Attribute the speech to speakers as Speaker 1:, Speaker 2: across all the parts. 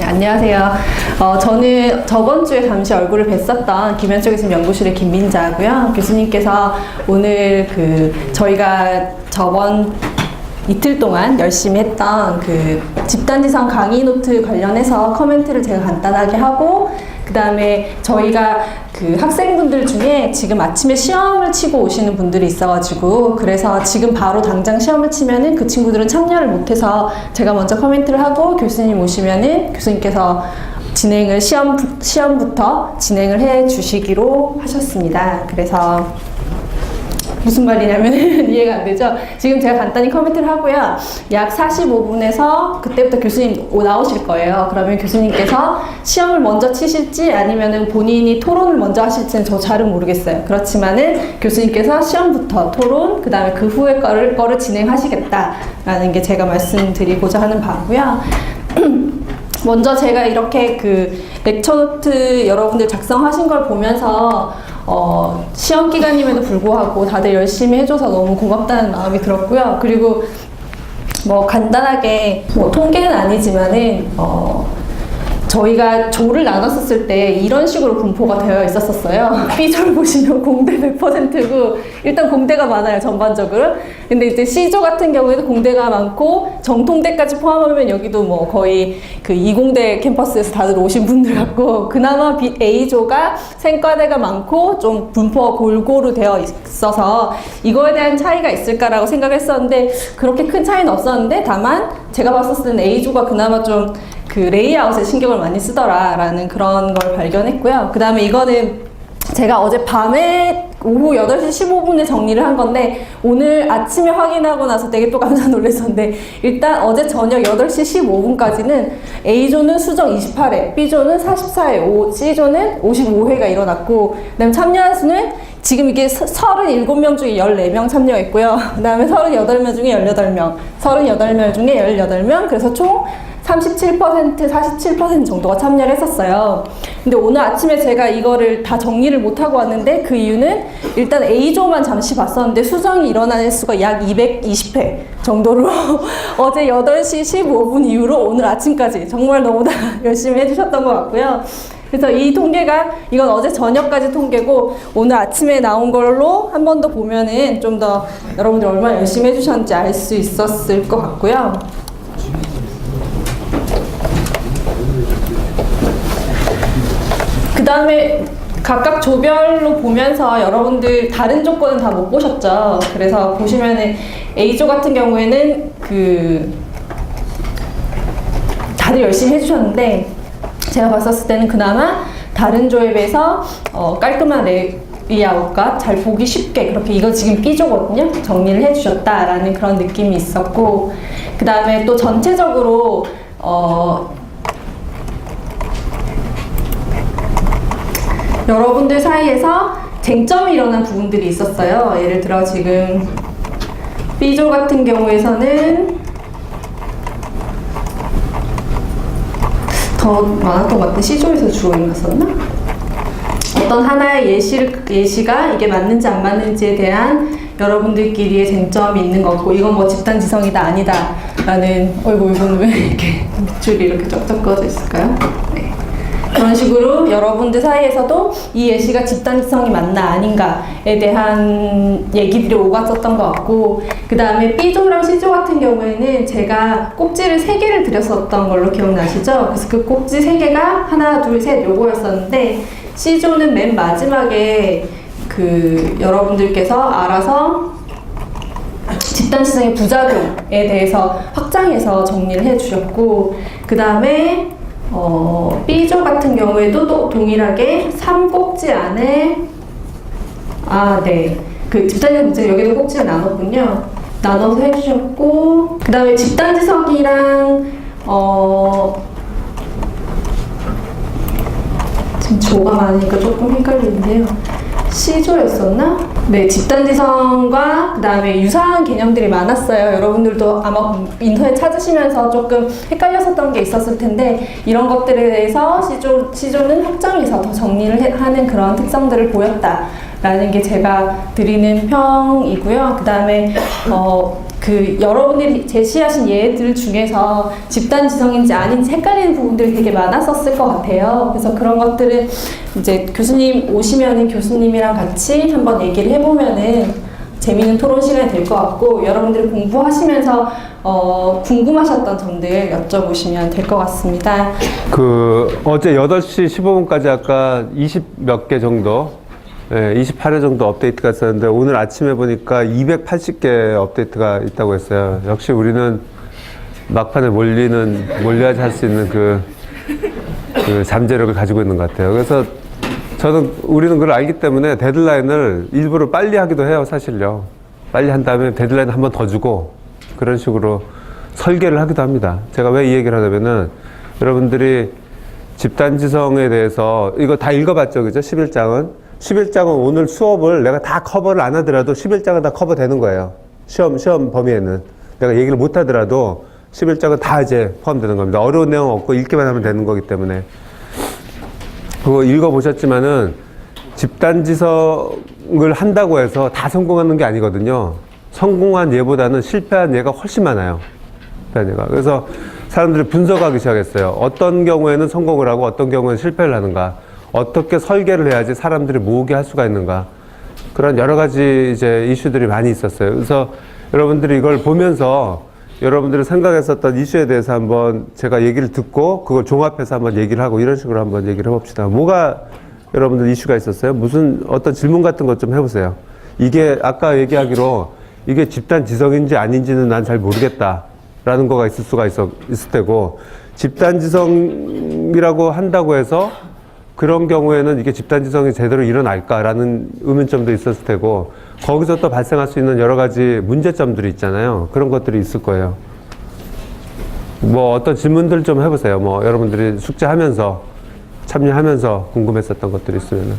Speaker 1: 안녕하세요. 저는 저번 주에 잠시 얼굴을 뵀었던 김현쪽이즘 연구실의 김민자고요. 교수님께서 오늘 저희가 저번 이틀 동안 열심히 했던 집단지성 강의 노트 관련해서 코멘트를 제가 간단하게 하고, 그 다음에 저희가 학생분들 중에 지금 아침에 시험을 치고 오시는 분들이 있어가지고, 그래서 지금 바로 당장 시험을 치면은 그 친구들은 참여를 못해서 제가 먼저 코멘트를 하고 교수님 오시면은 교수님께서 진행을 시험부터 진행을 해 주시기로 하셨습니다. 그래서 무슨 말이냐면 이해가 안 되죠? 지금 제가 간단히 코멘트를 하고요. 약 45분에서 그때부터 교수님 나오실 거예요. 그러면 교수님께서 시험을 먼저 치실지 아니면은 본인이 토론을 먼저 하실지는 저 잘은 모르겠어요. 그렇지만은 교수님께서 시험부터 토론, 그 다음에 그 후에 거를 진행하시겠다라는 게 제가 말씀드리고자 하는 바고요. 먼저 제가 이렇게 렉처 노트 여러분들 작성하신 걸 보면서 시험 기간임에도 불구하고 다들 열심히 해줘서 너무 고맙다는 마음이 들었고요. 그리고 간단하게 통계는 아니지만은 저희가 조를 나눴었을 때 이런 식으로 분포가 되어 있었어요. B조를 보시면 공대 100%고, 일단 공대가 많아요, 전반적으로. 근데 이제 C조 같은 경우에도 공대가 많고, 정통대까지 포함하면 여기도 거의 이공대 캠퍼스에서 다들 오신 분들 같고, 그나마 A조가 생과대가 많고, 좀 분포가 골고루 되어 있어서 이거에 대한 차이가 있을까라고 생각했었는데, 그렇게 큰 차이는 없었는데, 다만 제가 봤을 때는 A조가 그나마 좀 레이아웃에 신경을 많이 쓰더라라는 그런 걸 발견했고요. 그 다음에 이거는 제가 어제 밤에 오후 8시 15분에 정리를 한 건데, 오늘 아침에 확인하고 나서 되게 또 깜짝 놀랐었는데, 일단 어제 저녁 8시 15분까지는 A조는 수정 28회, B조는 44회, C조는 55회가 일어났고, 그 다음에 참여한 수는 지금 이게 37명 중에 14명 참여했고요. 그 다음에 38명 중에 18명, 38명 중에 18명, 그래서 총 37%, 47% 정도가 참여를 했었어요. 근데 오늘 아침에 제가 이거를 다 정리를 못하고 왔는데, 그 이유는 일단 A조만 잠시 봤었는데 수정이 일어나는 수가 약 220회 정도로 어제 8시 15분 이후로 오늘 아침까지 정말 너무나 열심히 해주셨던 것 같고요. 그래서 이 통계가, 이건 어제 저녁까지 통계고, 오늘 아침에 나온 걸로 한 번 더 보면은 좀 더 여러분들 얼마나 열심히 해주셨는지 알 수 있었을 것 같고요. 그 다음에 각각 조별로 보면서 여러분들 다른 조건은 다 못 보셨죠? 그래서 보시면은 A조 같은 경우에는 다들 열심히 해주셨는데, 제가 봤었을 때는 그나마 다른 조에 비해서 깔끔한 레이아웃과 잘 보기 쉽게, 그렇게 이거 지금 B조거든요? 정리를 해주셨다라는 그런 느낌이 있었고, 그 다음에 또 전체적으로 여러분들 사이에서 쟁점이 일어난 부분들이 있었어요. 예를 들어 지금 B조 같은 경우에서는 더 많았던 것 같아. C조에서 주로 일어났었나? 어떤 하나의 예시가 이게 맞는지 안 맞는지에 대한 여러분들끼리의 쟁점이 있는 거고, 이건 집단지성이다 아니다 라는, 이거는 왜 이렇게 밑줄이 이렇게 쩍쩍 그어져 있을까요? 네. 그런 식으로 여러분들 사이에서도 이 예시가 집단지성이 맞나 아닌가에 대한 얘기들이 오갔었던 것 같고, 그 다음에 B조랑 C조 같은 경우에는 제가 꼭지를 3개를 드렸었던 걸로 기억나시죠? 그래서 그 꼭지 3개가 하나, 둘, 셋 요거였었는데, C조는 맨 마지막에 여러분들께서 알아서 집단지성의 부작용에 대해서 확장해서 정리를 해주셨고, 그 다음에 B조 같은 경우에도 또 동일하게 3꼭지 안에 집단지성 문제 여기도 꼭지를 나눴군요. 나눠서 해주셨고, 그 다음에 집단지성이랑 지금 조가 많으니까 조금 헷갈리는데요. C조였었나? 네, 집단지성과 그 다음에 유사한 개념들이 많았어요. 여러분들도 아마 인터넷 찾으시면서 조금 헷갈렸었던 게 있었을 텐데, 이런 것들에 대해서 C조는 확장해서 더 정리를 하는 그런 특성들을 보였다 라는 게 제가 드리는 평이고요. 그 다음에 여러분들이 제시하신 예들 중에서 집단지성인지 아닌지 헷갈리는 부분들이 되게 많았었을 것 같아요. 그래서 그런 것들은 이제 교수님 오시면은 교수님이랑 같이 한번 얘기를 해보면은 재미있는 토론 시간이 될 것 같고, 여러분들이 공부하시면서 궁금하셨던 점들 여쭤보시면 될 것 같습니다.
Speaker 2: 어제 8시 15분까지 아까 20 몇 개 정도, 28회 정도 업데이트가 있었는데, 오늘 아침에 보니까 280개 업데이트가 있다고 했어요. 역시 우리는 막판에 몰려야지 할 수 있는 그 잠재력을 가지고 있는 것 같아요. 그래서 우리는 그걸 알기 때문에 데드라인을 일부러 빨리 하기도 해요, 사실요. 빨리 한 다음에 데드라인 한 번 더 주고, 그런 식으로 설계를 하기도 합니다. 제가 왜 이 얘기를 하냐면은, 여러분들이 집단지성에 대해서, 이거 다 읽어봤죠, 그죠? 11장은. 11장은 오늘 수업을 내가 다 커버를 안 하더라도 11장은 다 커버되는 거예요. 시험 범위에는. 내가 얘기를 못 하더라도 11장은 다 이제 포함되는 겁니다. 어려운 내용 없고 읽기만 하면 되는 거기 때문에. 그거 읽어보셨지만은 집단지성을 한다고 해서 다 성공하는 게 아니거든요. 성공한 예보다는 실패한 예가 훨씬 많아요. 그래서 사람들이 분석하기 시작했어요. 어떤 경우에는 성공을 하고 어떤 경우에는 실패를 하는가. 어떻게 설계를 해야지 사람들이 모으게 할 수가 있는가. 그런 여러 가지 이제 이슈들이 많이 있었어요. 그래서 여러분들이 이걸 보면서 여러분들이 생각했었던 이슈에 대해서 한번 제가 얘기를 듣고 그걸 종합해서 한번 얘기를 하고 이런 식으로 한번 얘기를 해봅시다. 뭐가 여러분들 이슈가 있었어요? 어떤 질문 같은 것 좀 해보세요. 이게 아까 얘기하기로 이게 집단지성인지 아닌지는 난 잘 모르겠다라는 거가 있을 수가 있을 테고, 집단지성이라고 한다고 해서 그런 경우에는 이게 집단지성이 제대로 일어날까라는 의문점도 있었을 테고, 거기서 또 발생할 수 있는 여러 가지 문제점들이 있잖아요. 그런 것들이 있을 거예요. 어떤 질문들 좀 해보세요. 여러분들이 숙제하면서, 참여하면서 궁금했었던 것들이 있으면은.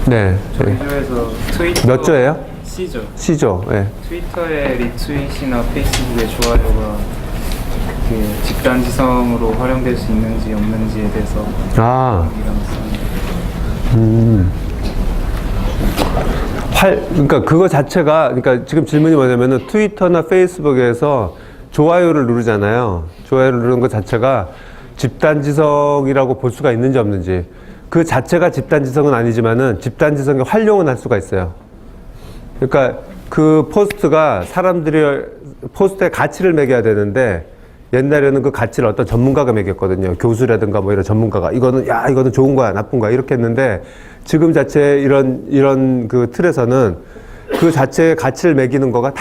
Speaker 2: 네.
Speaker 3: 저희 조에서 트위터.
Speaker 2: 몇 조예요?
Speaker 3: C조.
Speaker 2: C조, 예.
Speaker 3: 트위터의 리트윗이나 페이스북의 좋아요가 집단지성으로 활용될 수 있는지 없는지에 대해서
Speaker 2: 그러니까 그거 자체가, 그러니까 지금 질문이 뭐냐면은 트위터나 페이스북에서 좋아요를 누르잖아요. 좋아요를 누르는 것 자체가 집단지성이라고 볼 수가 있는지 없는지. 그 자체가 집단지성은 아니지만은 집단지성의 활용은 할 수가 있어요. 그러니까 그 포스트가 포스트에 가치를 매겨야 되는데, 옛날에는 그 가치를 어떤 전문가가 매겼거든요. 교수라든가 이런 전문가가. 이거는 좋은 거야, 나쁜 거야, 이렇게 했는데, 지금 자체 이런 그 틀에서는 그 자체의 가치를 매기는 거가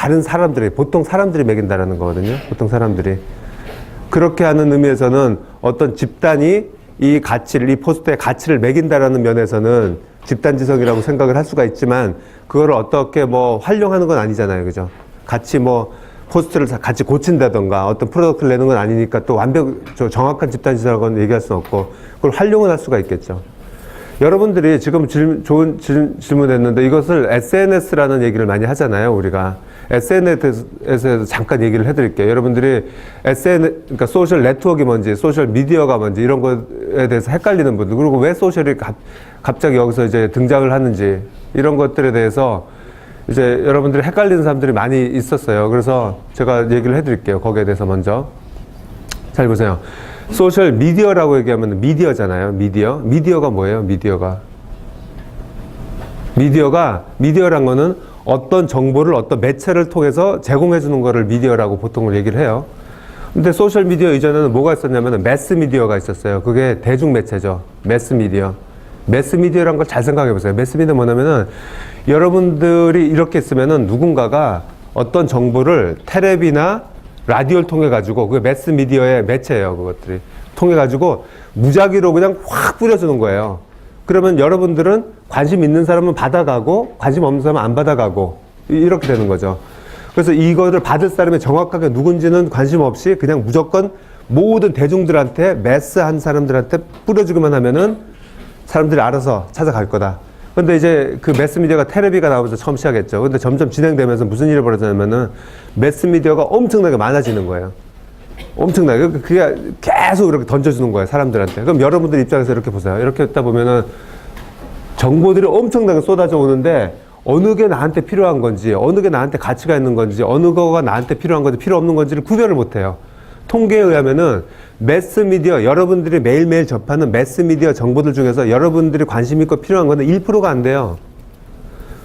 Speaker 2: 보통 사람들이 매긴다라는 거거든요. 보통 사람들이. 그렇게 하는 의미에서는 어떤 집단이 이 포스트의 가치를 매긴다라는 면에서는 집단지성이라고 생각을 할 수가 있지만, 그거를 어떻게 활용하는 건 아니잖아요. 그죠? 같이 포스트를 같이 고친다던가 어떤 프로덕트를 내는 건 아니니까 또 정확한 집단지성이라고는 얘기할 수는 없고, 그걸 활용은 할 수가 있겠죠. 여러분들이 지금 좋은 질문했는데, 이것을 SNS라는 얘기를 많이 하잖아요, 우리가. SNS에서 잠깐 얘기를 해드릴게요. 여러분들이 그러니까 소셜 네트워크가 뭔지, 소셜 미디어가 뭔지, 이런 거에 대해서 헷갈리는 분들, 그리고 왜 소셜이 갑자기 여기서 이제 등장을 하는지, 이런 것들에 대해서 이제 여러분들이 헷갈리는 사람들이 많이 있었어요. 그래서 제가 얘기를 해드릴게요. 거기에 대해서 먼저. 잘 보세요. 소셜 미디어라고 얘기하면 미디어잖아요. 미디어가 뭐예요? 미디어란 거는 어떤 정보를 어떤 매체를 통해서 제공해 주는 거를 미디어라고 보통을 얘기를 해요. 근데 소셜 미디어 이전에는 뭐가 있었냐면 매스 미디어가 있었어요. 그게 대중 매체죠. 매스 미디어란 걸 잘 생각해 보세요. 매스 미디어 뭐냐면은, 여러분들이 이렇게 있으면은 누군가가 어떤 정보를 텔레비나 라디오를 통해 가지고, 그게 매스 미디어의 매체예요. 그것들이 통해 가지고 무작위로 그냥 확 뿌려주는 거예요. 그러면 여러분들은 관심 있는 사람은 받아가고 관심 없는 사람은 안 받아가고, 이렇게 되는 거죠. 그래서 이거를 받을 사람이 정확하게 누군지는 관심 없이 그냥 무조건 모든 대중들한테, 매스한 사람들한테 뿌려주기만 하면은 사람들이 알아서 찾아갈 거다. 근데 이제 그 매스미디어가 텔레비가 나오면서 처음 시작했죠. 근데 점점 진행되면서 무슨 일이 벌어지냐면은 매스미디어가 엄청나게 많아지는 거예요. 엄청나게. 그게 계속 이렇게 던져주는 거예요, 사람들한테. 그럼 여러분들 입장에서 이렇게 보세요. 이렇게 했다 보면은 정보들이 엄청나게 쏟아져 오는데 어느 게 나한테 필요한 건지, 어느 게 나한테 가치가 있는 건지, 어느 거가 나한테 필요한 건지, 필요 없는 건지를 구별을 못 해요. 통계에 의하면은 매스미디어, 여러분들이 매일매일 접하는 매스미디어 정보들 중에서 여러분들이 관심 있고 필요한 거는 1%가 안 돼요.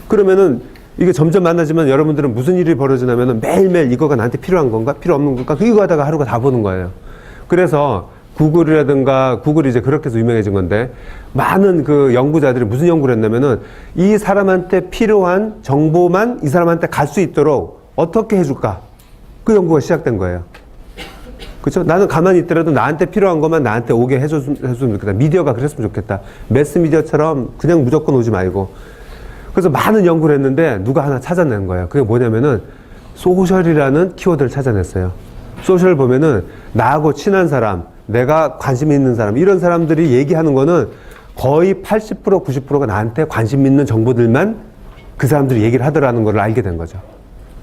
Speaker 2: 그러면은 이게 점점 많아지면 여러분들은 무슨 일이 벌어지냐면은 매일매일 이거가 나한테 필요한 건가? 필요 없는 건가? 이거 하다가 하루가 다 보는 거예요. 그래서 구글이라든가, 구글이 이제 그렇게 해서 유명해진 건데, 많은 그 연구자들이 무슨 연구를 했냐면은 이 사람한테 필요한 정보만 이 사람한테 갈 수 있도록 어떻게 해줄까? 그 연구가 시작된 거예요. 그렇죠? 나는 가만히 있더라도 나한테 필요한 것만 나한테 오게 해줬으면 좋겠다. 미디어가 그랬으면 좋겠다. 매스미디어처럼 그냥 무조건 오지 말고. 그래서 많은 연구를 했는데 누가 하나 찾아낸 거예요. 그게 뭐냐면은 소셜이라는 키워드를 찾아냈어요. 소셜 보면은 나하고 친한 사람, 내가 관심 있는 사람, 이런 사람들이 얘기하는 거는 거의 80% 90%가 나한테 관심 있는 정보들만 그 사람들이 얘기를 하더라는 걸 알게 된 거죠.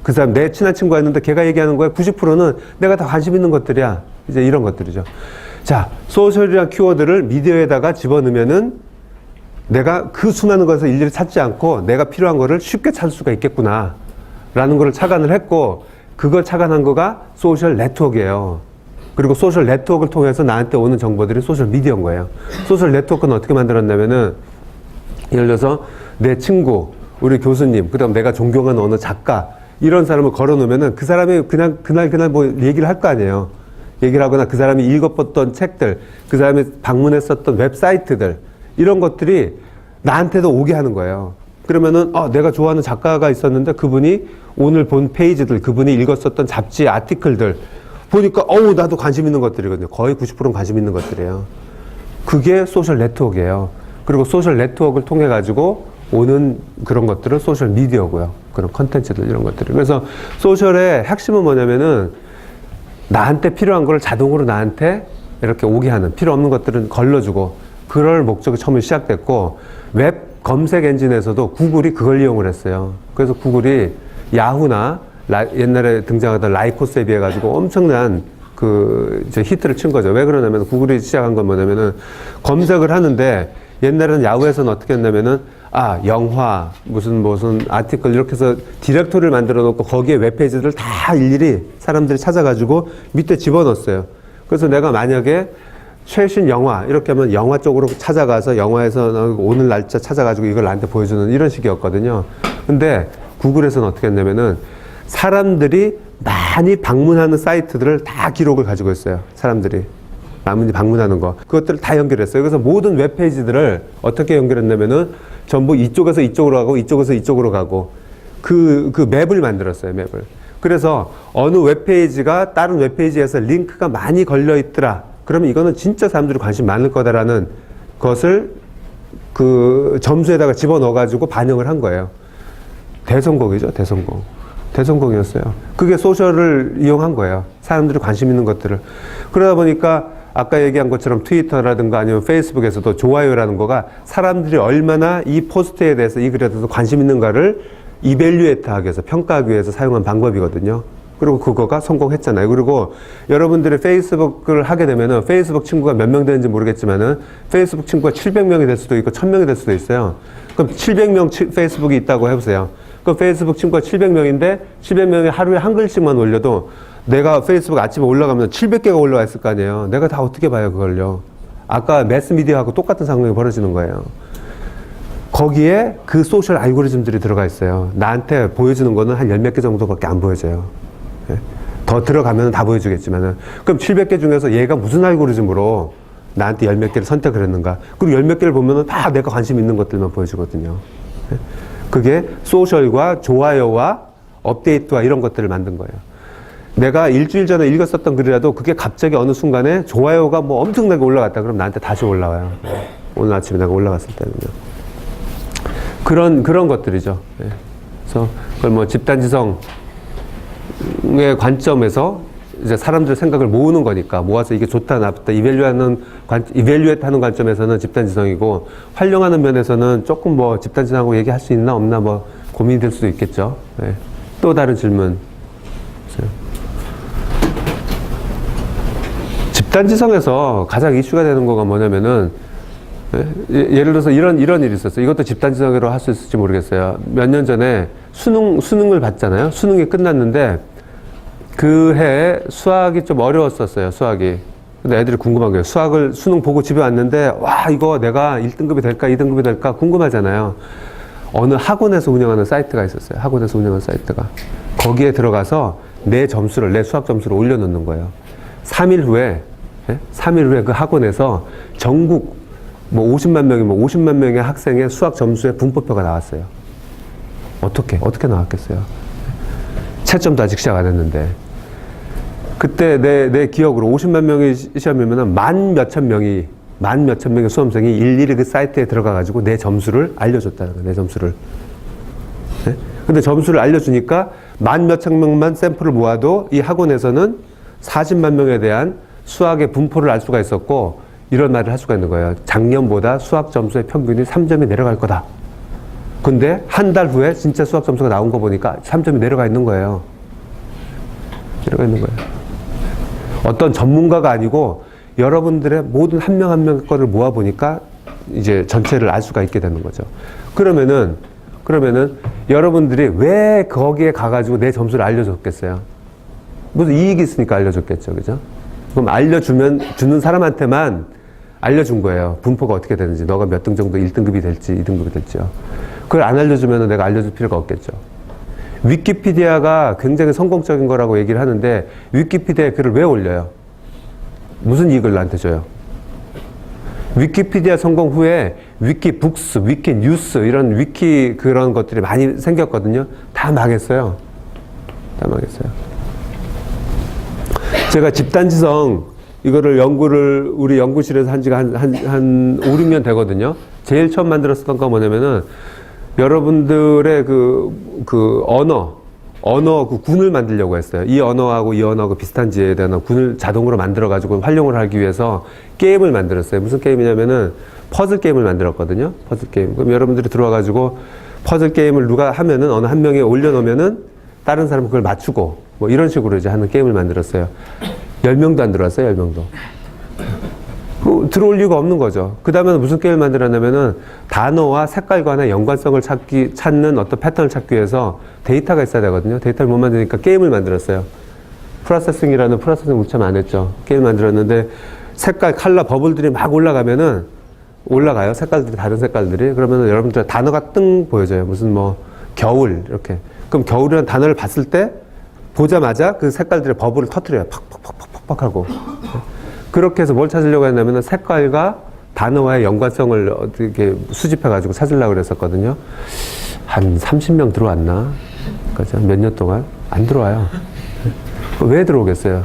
Speaker 2: 그 사람, 내 친한 친구가 있는데 걔가 얘기하는 거에 90%는 내가 다 관심 있는 것들이야. 이제 이런 것들이죠. 자, 소셜이라는 키워드를 미디어에다가 집어넣으면은 내가 그 수많은 것을 일일이 찾지 않고 내가 필요한 거를 쉽게 찾을 수가 있겠구나 라는 거를 착안을 했고, 그걸 착안한 거가 소셜 네트워크예요. 그리고 소셜 네트워크를 통해서 나한테 오는 정보들이 소셜 미디어인 거예요. 소셜 네트워크는 어떻게 만들었냐면은, 예를 들어서 내 친구, 우리 교수님, 그 다음 내가 존경하는 어느 작가, 이런 사람을 걸어 놓으면은 그 사람이 그냥 그날 뭐 얘기를 할 거 아니에요. 얘기를 하거나 그 사람이 읽어봤던 책들, 그 사람이 방문했었던 웹사이트들, 이런 것들이 나한테도 오게 하는 거예요. 그러면은 내가 좋아하는 작가가 있었는데 그분이 오늘 본 페이지들, 그분이 읽었었던 잡지 아티클들 보니까 나도 관심 있는 것들이거든요. 거의 90%는 관심 있는 것들이에요. 그게 소셜 네트워크예요. 그리고 소셜 네트워크를 통해 가지고 오는 그런 것들은 소셜 미디어고요. 그런 컨텐츠들, 이런 것들이. 그래서 소셜의 핵심은 뭐냐면은 나한테 필요한 걸 자동으로 나한테 이렇게 오게 하는, 필요 없는 것들은 걸러주고, 그럴 목적이 처음에 시작됐고, 웹 검색 엔진에서도 구글이 그걸 이용을 했어요. 그래서 구글이 야후나 옛날에 등장하던 라이코스에 비해 가지고 엄청난 이제 히트를 친 거죠. 왜 그러냐면 구글이 시작한 건 뭐냐면은 검색을 하는데, 옛날에는 야후에서는 어떻게 했냐면은 영화, 무슨 아티클 이렇게 해서 디렉토리를 만들어 놓고 거기에 웹페이지들을 다 일일이 사람들이 찾아가지고 밑에 집어넣었어요. 그래서 내가 만약에 최신 영화 이렇게 하면 영화 쪽으로 찾아가서 영화에서 오늘 날짜 찾아가지고 이걸 나한테 보여주는 이런 식이었거든요. 근데 구글에서는 어떻게 했냐면은 사람들이 많이 방문하는 사이트들을 다 기록을 가지고 있어요. 사람들이 많이 방문하는 거, 그것들을 다 연결했어요. 그래서 모든 웹페이지들을 어떻게 연결했냐면은 전부 이쪽에서 이쪽으로 가고 이쪽에서 이쪽으로 가고 그 맵을 만들었어요. 맵을. 그래서 어느 웹페이지가 다른 웹페이지에서 링크가 많이 걸려 있더라, 그러면 이거는 진짜 사람들이 관심 많을 거다라는 것을 그 점수에다가 집어넣어 가지고 반영을 한 거예요. 대성공이죠. 대성공이었어요. 그게 소셜을 이용한 거예요. 사람들이 관심 있는 것들을. 그러다 보니까 아까 얘기한 것처럼 트위터라든가 아니면 페이스북에서도 좋아요라는 거가 사람들이 얼마나 이 포스트에 대해서, 이 글에 대해서 관심 있는가를 이밸류에이트 하기 위해서, 평가하기 위해서 사용한 방법이거든요. 그리고 그거가 성공했잖아요. 그리고 여러분들이 페이스북을 하게 되면은 페이스북 친구가 몇 명 되는지 모르겠지만은 페이스북 친구가 700명이 될 수도 있고 1000명이 될 수도 있어요. 그럼 700명 페이스북이 있다고 해보세요. 그럼 페이스북 친구가 700명인데 700명이 하루에 한 글씩만 올려도 내가 페이스북 아침에 올라가면 700개가 올라와 있을 거 아니에요. 내가 다 어떻게 봐요, 그걸요. 아까 매스미디어하고 똑같은 상황이 벌어지는 거예요. 거기에 그 소셜 알고리즘들이 들어가 있어요. 나한테 보여주는 거는 한 10몇 개 정도밖에 안 보여줘요. 더 들어가면 다 보여주겠지만은. 그럼 700개 중에서 얘가 무슨 알고리즘으로 나한테 10몇 개를 선택을 했는가. 그리고 10몇 개를 보면은 다 내가 관심 있는 것들만 보여주거든요. 그게 소셜과 좋아요와 업데이트와 이런 것들을 만든 거예요. 내가 일주일 전에 읽었었던 글이라도 그게 갑자기 어느 순간에 좋아요가 뭐 엄청나게 올라갔다 그러면 나한테 다시 올라와요. 오늘 아침에 내가 올라갔을 때는요. 그런 것들이죠. 그래서 그걸 뭐 집단지성의 관점에서 이제 사람들 생각을 모으는 거니까, 모아서 이게 좋다 나쁘다 이밸류에이트 하는 관점에서는 집단지성이고, 활용하는 면에서는 조금 뭐 집단지성하고 얘기할 수 있나 없나 뭐 고민이 될 수도 있겠죠. 또 다른 질문. 집단지성에서 가장 이슈가 되는 거가 뭐냐면은 예를 들어서 이런 일이 있었어요. 이것도 집단지성으로 할 수 있을지 모르겠어요. 몇 년 전에 수능을 봤잖아요. 수능이 끝났는데 그 해에 수학이 좀 어려웠었어요. 수학이. 근데 애들이 궁금한 거예요. 수능 보고 집에 왔는데 와 이거 내가 1등급이 될까 2등급이 될까 궁금하잖아요. 어느 학원에서 운영하는 사이트가 있었어요. 학원에서 운영하는 사이트가. 거기에 들어가서 내 수학 점수를 올려놓는 거예요. 3일 후에 그 학원에서 전국 뭐 50만 명이면 50만 명의 학생의 수학 점수의 분포표가 나왔어요. 어떻게 나왔겠어요? 채점도 아직 시작 안 했는데. 그때 내 기억으로 50만 명의 시험이면은 만 몇천 명의 수험생이 일일이 그 사이트에 들어가가지고 내 점수를 알려줬다는 거예요. 내 점수를. 네? 근데 점수를 알려주니까 만 몇천 명만 샘플을 모아도 이 학원에서는 40만 명에 대한 수학의 분포를 알 수가 있었고, 이런 말을 할 수가 있는 거예요. 작년보다 수학 점수의 평균이 3점이 내려갈 거다. 근데 한 달 후에 진짜 수학 점수가 나온 거 보니까 3점이 내려가 있는 거예요. 내려가 있는 거예요. 어떤 전문가가 아니고 여러분들의 모든 한 명 한 명 거를 모아보니까 이제 전체를 알 수가 있게 되는 거죠. 그러면은 여러분들이 왜 거기에 가가지고 내 점수를 알려줬겠어요? 무슨 이익이 있으니까 알려줬겠죠. 그죠? 그럼 주는 사람한테만 알려준 거예요. 분포가 어떻게 되는지, 너가 몇 등 정도 1등급이 될지 2등급이 될지요. 그걸 안 알려주면 내가 알려줄 필요가 없겠죠. 위키피디아가 굉장히 성공적인 거라고 얘기를 하는데, 위키피디아에 글을 왜 올려요? 무슨 이익을 나한테 줘요? 위키피디아 성공 후에 위키북스, 위키뉴스 이런 위키 그런 것들이 많이 생겼거든요. 다 망했어요. 다 망했어요. 제가 집단지성 이거를 우리 연구실에서 한 지가 한 5, 6년 되거든요. 제일 처음 만들었었던 거 뭐냐면은 여러분들의 그 언어 그 군을 만들려고 했어요. 이 언어하고 비슷한지에 대한 군을 자동으로 만들어가지고 활용을 하기 위해서 게임을 만들었어요. 무슨 게임이냐면은 퍼즐 게임을 만들었거든요. 퍼즐 게임. 그럼 여러분들이 들어와가지고 퍼즐 게임을 누가 하면은 어느 한 명이 올려놓으면은 다른 사람은 그걸 맞추고 뭐 이런 식으로 이제 하는 게임을 만들었어요. 10명도 안 들어왔어요. 10명도. 들어올 이유가 없는 거죠. 그 다음에 무슨 게임을 만들었냐면은 단어와 색깔과의 연관성을 찾는 어떤 패턴을 찾기 위해서 데이터가 있어야 되거든요. 데이터를 못 만드니까 게임을 만들었어요. 프로세싱 우리 참 안 했죠. 게임을 만들었는데 색깔, 컬러, 버블들이 막 올라가요. 색깔들이, 다른 색깔들이. 그러면 여러분들 단어가 뜬 보여져요. 무슨 뭐 겨울 이렇게. 그럼 겨울이라는 단어를 봤을 때 보자마자 그 색깔들의 버블을 터뜨려요. 팍팍팍팍팍 하고. 그렇게 해서 뭘 찾으려고 했냐면 색깔과 단어와의 연관성을 어떻게 수집해가지고 찾으려고 그랬었거든요. 한 30명 들어왔나? 그죠? 몇 년 동안? 안 들어와요. 왜 들어오겠어요?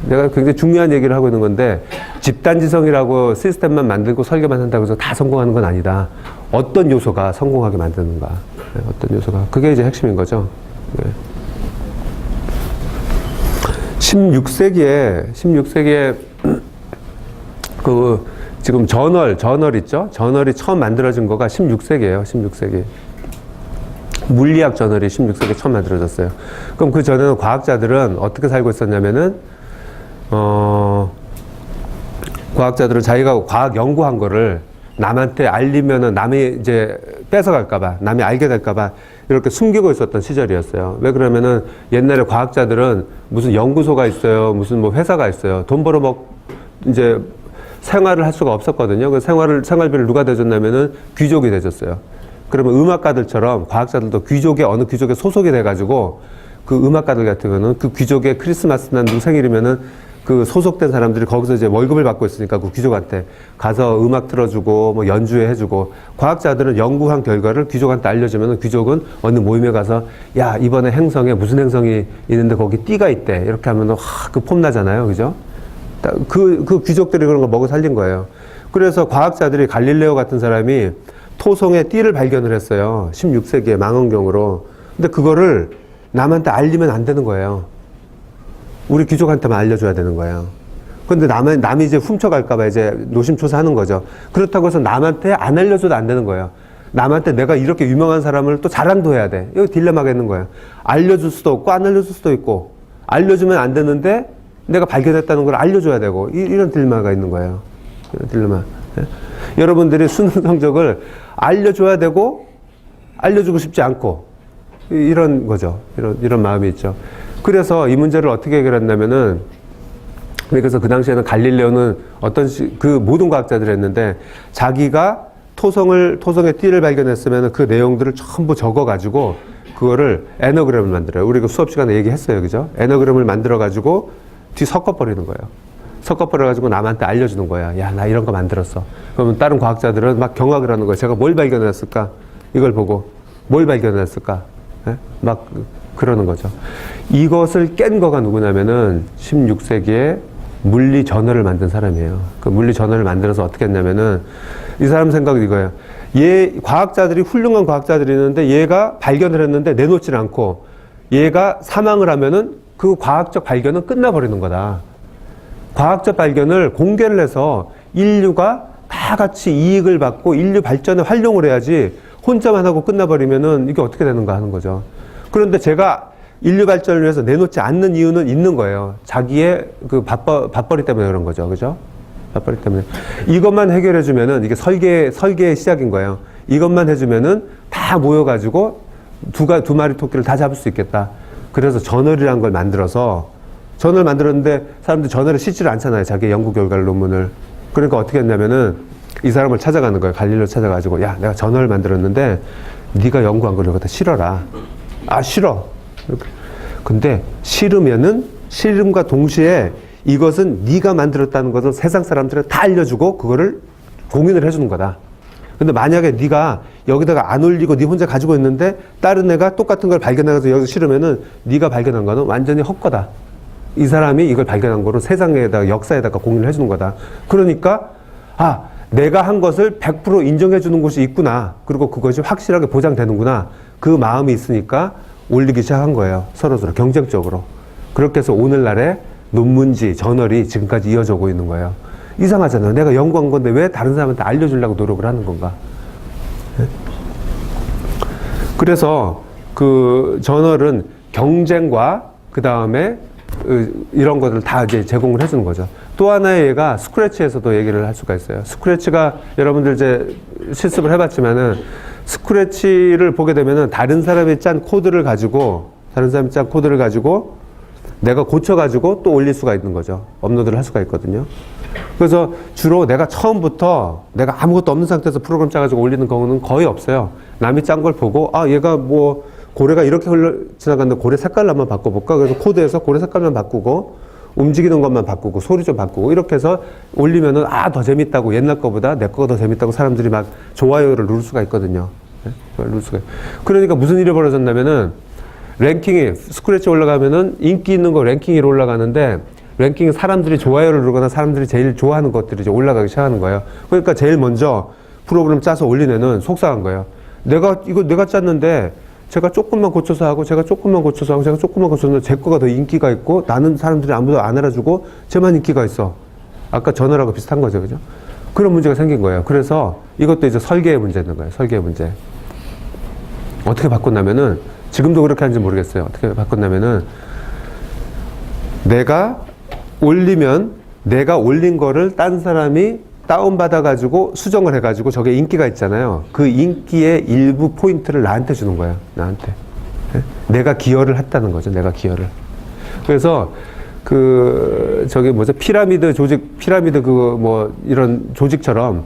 Speaker 2: 내가 굉장히 중요한 얘기를 하고 있는 건데, 집단지성이라고 시스템만 만들고 설계만 한다고 해서 다 성공하는 건 아니다. 어떤 요소가 성공하게 만드는가. 어떤 요소가. 그게 이제 핵심인 거죠. 네. 16세기에 지금 저널 있죠? 저널이 처음 만들어진 거가 16세기예요. 16세기. 물리학 저널이 16세기에 처음 만들어졌어요. 그럼 그 전에는 과학자들은 어떻게 살고 있었냐면은, 과학자들은 자기가 과학 연구한 거를 남한테 알리면은 남이 이제 뺏어갈까봐, 남이 알게 될까봐 이렇게 숨기고 있었던 시절이었어요. 왜 그러면은 옛날에 과학자들은 무슨 연구소가 있어요. 무슨 뭐 회사가 있어요. 돈 벌어 이제 생활을 할 수가 없었거든요. 그 생활비를 누가 대줬냐면은 귀족이 대줬어요. 그러면 음악가들처럼 과학자들도 어느 귀족에 소속이 돼가지고 그 음악가들 같은 경우는 그 귀족의 크리스마스나 누구 생일이면은 그 소속된 사람들이 거기서 이제 월급을 받고 있으니까 그 귀족한테 가서 음악 틀어주고 뭐 연주회 해주고, 과학자들은 연구한 결과를 귀족한테 알려주면 귀족은 어느 모임에 가서 야 이번에 행성에 무슨 행성이 있는데 거기 띠가 있대 이렇게 하면 그 폼나잖아요. 그죠? 그 귀족들이 그런 거 먹어 살린 거예요. 그래서 과학자들이 갈릴레오 같은 사람이 토성에 띠를 발견을 했어요. 16세기에 망원경으로. 근데 그거를 남한테 알리면 안 되는 거예요. 우리 귀족한테만 알려줘야 되는 거예요. 근데 남이 이제 훔쳐갈까봐 이제 노심초사하는 거죠. 그렇다고 해서 남한테 안 알려줘도 안 되는 거예요. 남한테 내가 이렇게 유명한 사람을 또 자랑도 해야 돼. 여기 딜레마가 있는 거예요. 알려줄 수도 없고 안 알려줄 수도 있고, 알려주면 안 되는데 내가 발견했다는 걸 알려줘야 되고, 이런 딜레마가 있는 거예요. 이런 딜레마. 예? 여러분들이 수능 성적을 알려줘야 되고 알려주고 싶지 않고 이런 거죠. 이런 마음이 있죠. 그래서 이 문제를 어떻게 해결했냐면은, 그래서 그 당시에는 갈릴레오는 그 모든 과학자들이 했는데, 자기가 토성의 띠를 발견했으면 그 내용들을 전부 적어가지고 그거를 에너그램을 만들어요. 우리 그 수업 시간에 얘기했어요. 그죠? 에너그램을 만들어가지고 뒤 섞어버리는 거예요. 섞어버려가지고 남한테 알려주는 거야. 야, 나 이런 거 만들었어. 그러면 다른 과학자들은 막 경악을 하는 거예요. 제가 뭘 발견했을까? 이걸 보고 뭘 발견했을까? 예? 막 그러는 거죠. 이것을 깬 거가 누구냐면은 16세기에 물리 전어를 만든 사람이에요. 그 물리 전어를 만들어서 어떻게 했냐면은, 이 사람 생각은 이거예요. 과학자들이, 훌륭한 과학자들이 있는데 얘가 발견을 했는데 내놓질 않고 얘가 사망을 하면은 그 과학적 발견은 끝나버리는 거다. 과학적 발견을 공개를 해서 인류가 다 같이 이익을 받고 인류 발전에 활용을 해야지 혼자만 하고 끝나버리면은 이게 어떻게 되는가 하는 거죠. 그런데 제가 인류 발전을 위해서 내놓지 않는 이유는 있는 거예요. 자기의 그 밥벌이 때문에 그런 거죠. 그죠? 밥벌이 때문에. 이것만 해결해주면은, 이게 설계의 시작인 거예요. 이것만 해주면은 다 모여가지고 두 마리 토끼를 다 잡을 수 있겠다. 그래서 저널이라는 걸 만들어서, 저널 만들었는데 사람들이 저널에 싣지를 않잖아요. 자기 연구 결과를, 논문을. 그러니까 어떻게 했냐면은 이 사람을 찾아가는 거예요. 갈릴레오 찾아가지고, 야, 내가 저널을 만들었는데 네가 연구한 걸 갖다 실어라. 아, 싫어. 근데 싫으면은, 싫음과 동시에 이것은 네가 만들었다는 것을 세상 사람들한테 다 알려주고 그거를 공인을 해주는 거다. 근데 만약에 네가 여기다가 안 올리고 네 혼자 가지고 있는데 다른 애가 똑같은 걸 발견해서 여기서 실으면은 네가 발견한 거는 완전히 헛거다. 이 사람이 이걸 발견한 거로 세상에다가, 역사에다가 공인을 해주는 거다. 그러니까, 아, 내가 한 것을 100% 인정해 주는 곳이 있구나. 그리고 그것이 확실하게 보장되는구나. 그 마음이 있으니까 올리기 시작한 거예요. 서로서로 경쟁적으로. 그렇게 해서 오늘날의 논문지, 저널이 지금까지 이어져 오고 있는 거예요. 이상하잖아요. 내가 연구한 건데 왜 다른 사람한테 알려주려고 노력을 하는 건가? 네? 그래서 그 저널은 경쟁과 그 다음에 이런 것들 다 이제 제공을 해주는 거죠. 또 하나의 예가 스크래치에서도 얘기를 할 수가 있어요. 스크래치가 여러분들 이제 실습을 해봤지만은, 스크래치를 보게 되면은 다른 사람이 짠 코드를 가지고 내가 고쳐가지고 또 올릴 수가 있는 거죠. 업로드를 할 수가 있거든요. 그래서 주로 내가 처음부터 내가 아무것도 없는 상태에서 프로그램 짜가지고 올리는 경우는 거의 없어요. 남이 짠 걸 보고, 아, 얘가 뭐 고래가 이렇게 지나갔는데 고래 색깔을 한번 바꿔볼까? 그래서 코드에서 고래 색깔만 바꾸고 움직이는 것만 바꾸고 소리 좀 바꾸고 이렇게 해서 올리면은, 아, 더 재밌다고, 옛날 거보다 내 거가 더 재밌다고 사람들이 막 좋아요를 누를 수가 있거든요. 네? 누를 수가. 그러니까 무슨 일이 벌어졌냐면은, 랭킹이 스크래치 올라가면은 인기 있는 거 랭킹 1로 올라가는데, 랭킹 사람들이 좋아요를 누르거나 사람들이 제일 좋아하는 것들이 이제 올라가기 시작하는 거예요. 그러니까 제일 먼저 프로그램 짜서 올린 애는 속상한 거예요. 내가 짰는데 제가 조금만 고쳐서 하고 제가 조금만 고쳤는데 제 거가 더 인기가 있고 나는 사람들이 아무도 안 알아주고 쟤만 인기가 있어. 아까 전화라고 비슷한 거죠. 그죠? 그런 문제가 생긴 거예요. 그래서 이것도 이제 설계의 문제인 거예요. 설계의 문제. 어떻게 바꿨냐면은, 지금도 그렇게 하는지 모르겠어요. 어떻게 바꿨냐면은, 내가 올린 거를 딴 사람이 다운받아가지고 수정을 해가지고 저게 인기가 있잖아요. 그 인기의 일부 포인트를 나한테 주는 거예요. 나한테. 네? 내가 기여를 했다는 거죠. 내가 기여를. 그래서 피라미드 이런 조직처럼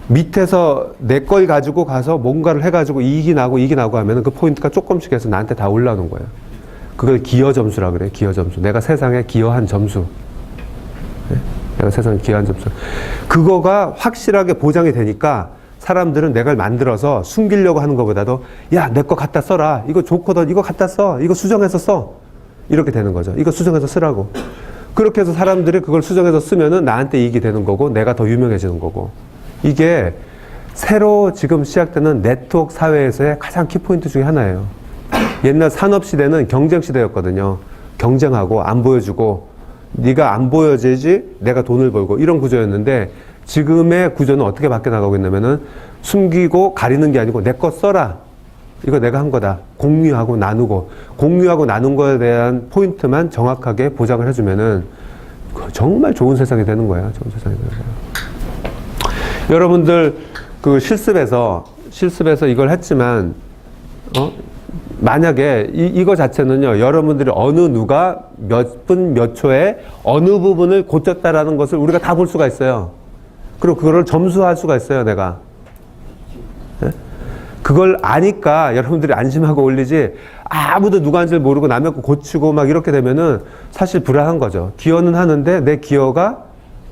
Speaker 2: 밑에서 내 걸 가지고 가서 뭔가를 해가지고 이익이 나고 하면은 그 포인트가 조금씩 해서 나한테 다 올라오는 거예요. 그걸 기여 점수라 그래요. 기여 점수. 내가 세상에 기여한 점수. 네? 내가 세상에 기여한 점수. 그거가 확실하게 보장이 되니까 사람들은 내가 만들어서 숨기려고 하는 것보다도, 야, 내 거 갖다 써라. 이거 좋거든. 이거 갖다 써. 이거 수정해서 써. 이렇게 되는 거죠. 이거 수정해서 쓰라고. 그렇게 해서 사람들이 그걸 수정해서 쓰면은 나한테 이익이 되는 거고 내가 더 유명해지는 거고. 이게 새로 지금 시작되는 네트워크 사회에서의 가장 키포인트 중에 하나예요. 옛날 산업시대는 경쟁시대였거든요. 경쟁하고 안 보여주고 네가 안 보여야지 내가 돈을 벌고 이런 구조였는데, 지금의 구조는 어떻게 바뀌어나가고 있냐면은, 숨기고 가리는 게 아니고 내 거 써라. 이거 내가 한 거다. 공유하고 나눈 거에 대한 포인트만 정확하게 보장을 해주면은 정말 좋은 세상이 되는 거예요. 좋은 세상이 되는 거예요. 여러분들 그 실습에서 이걸 했지만 만약에 이거 자체는요, 여러분들이 어느 누가 몇 분 몇 초에 어느 부분을 고쳤다라는 것을 우리가 다 볼 수가 있어요. 그리고 그거를 점수할 수가 있어요, 내가. 네? 그걸 아니까 여러분들이 안심하고 올리지, 아무도 누가 한지를 모르고 남의 거 고치고 막 이렇게 되면은 사실 불안한 거죠. 기여는 하는데 내 기여가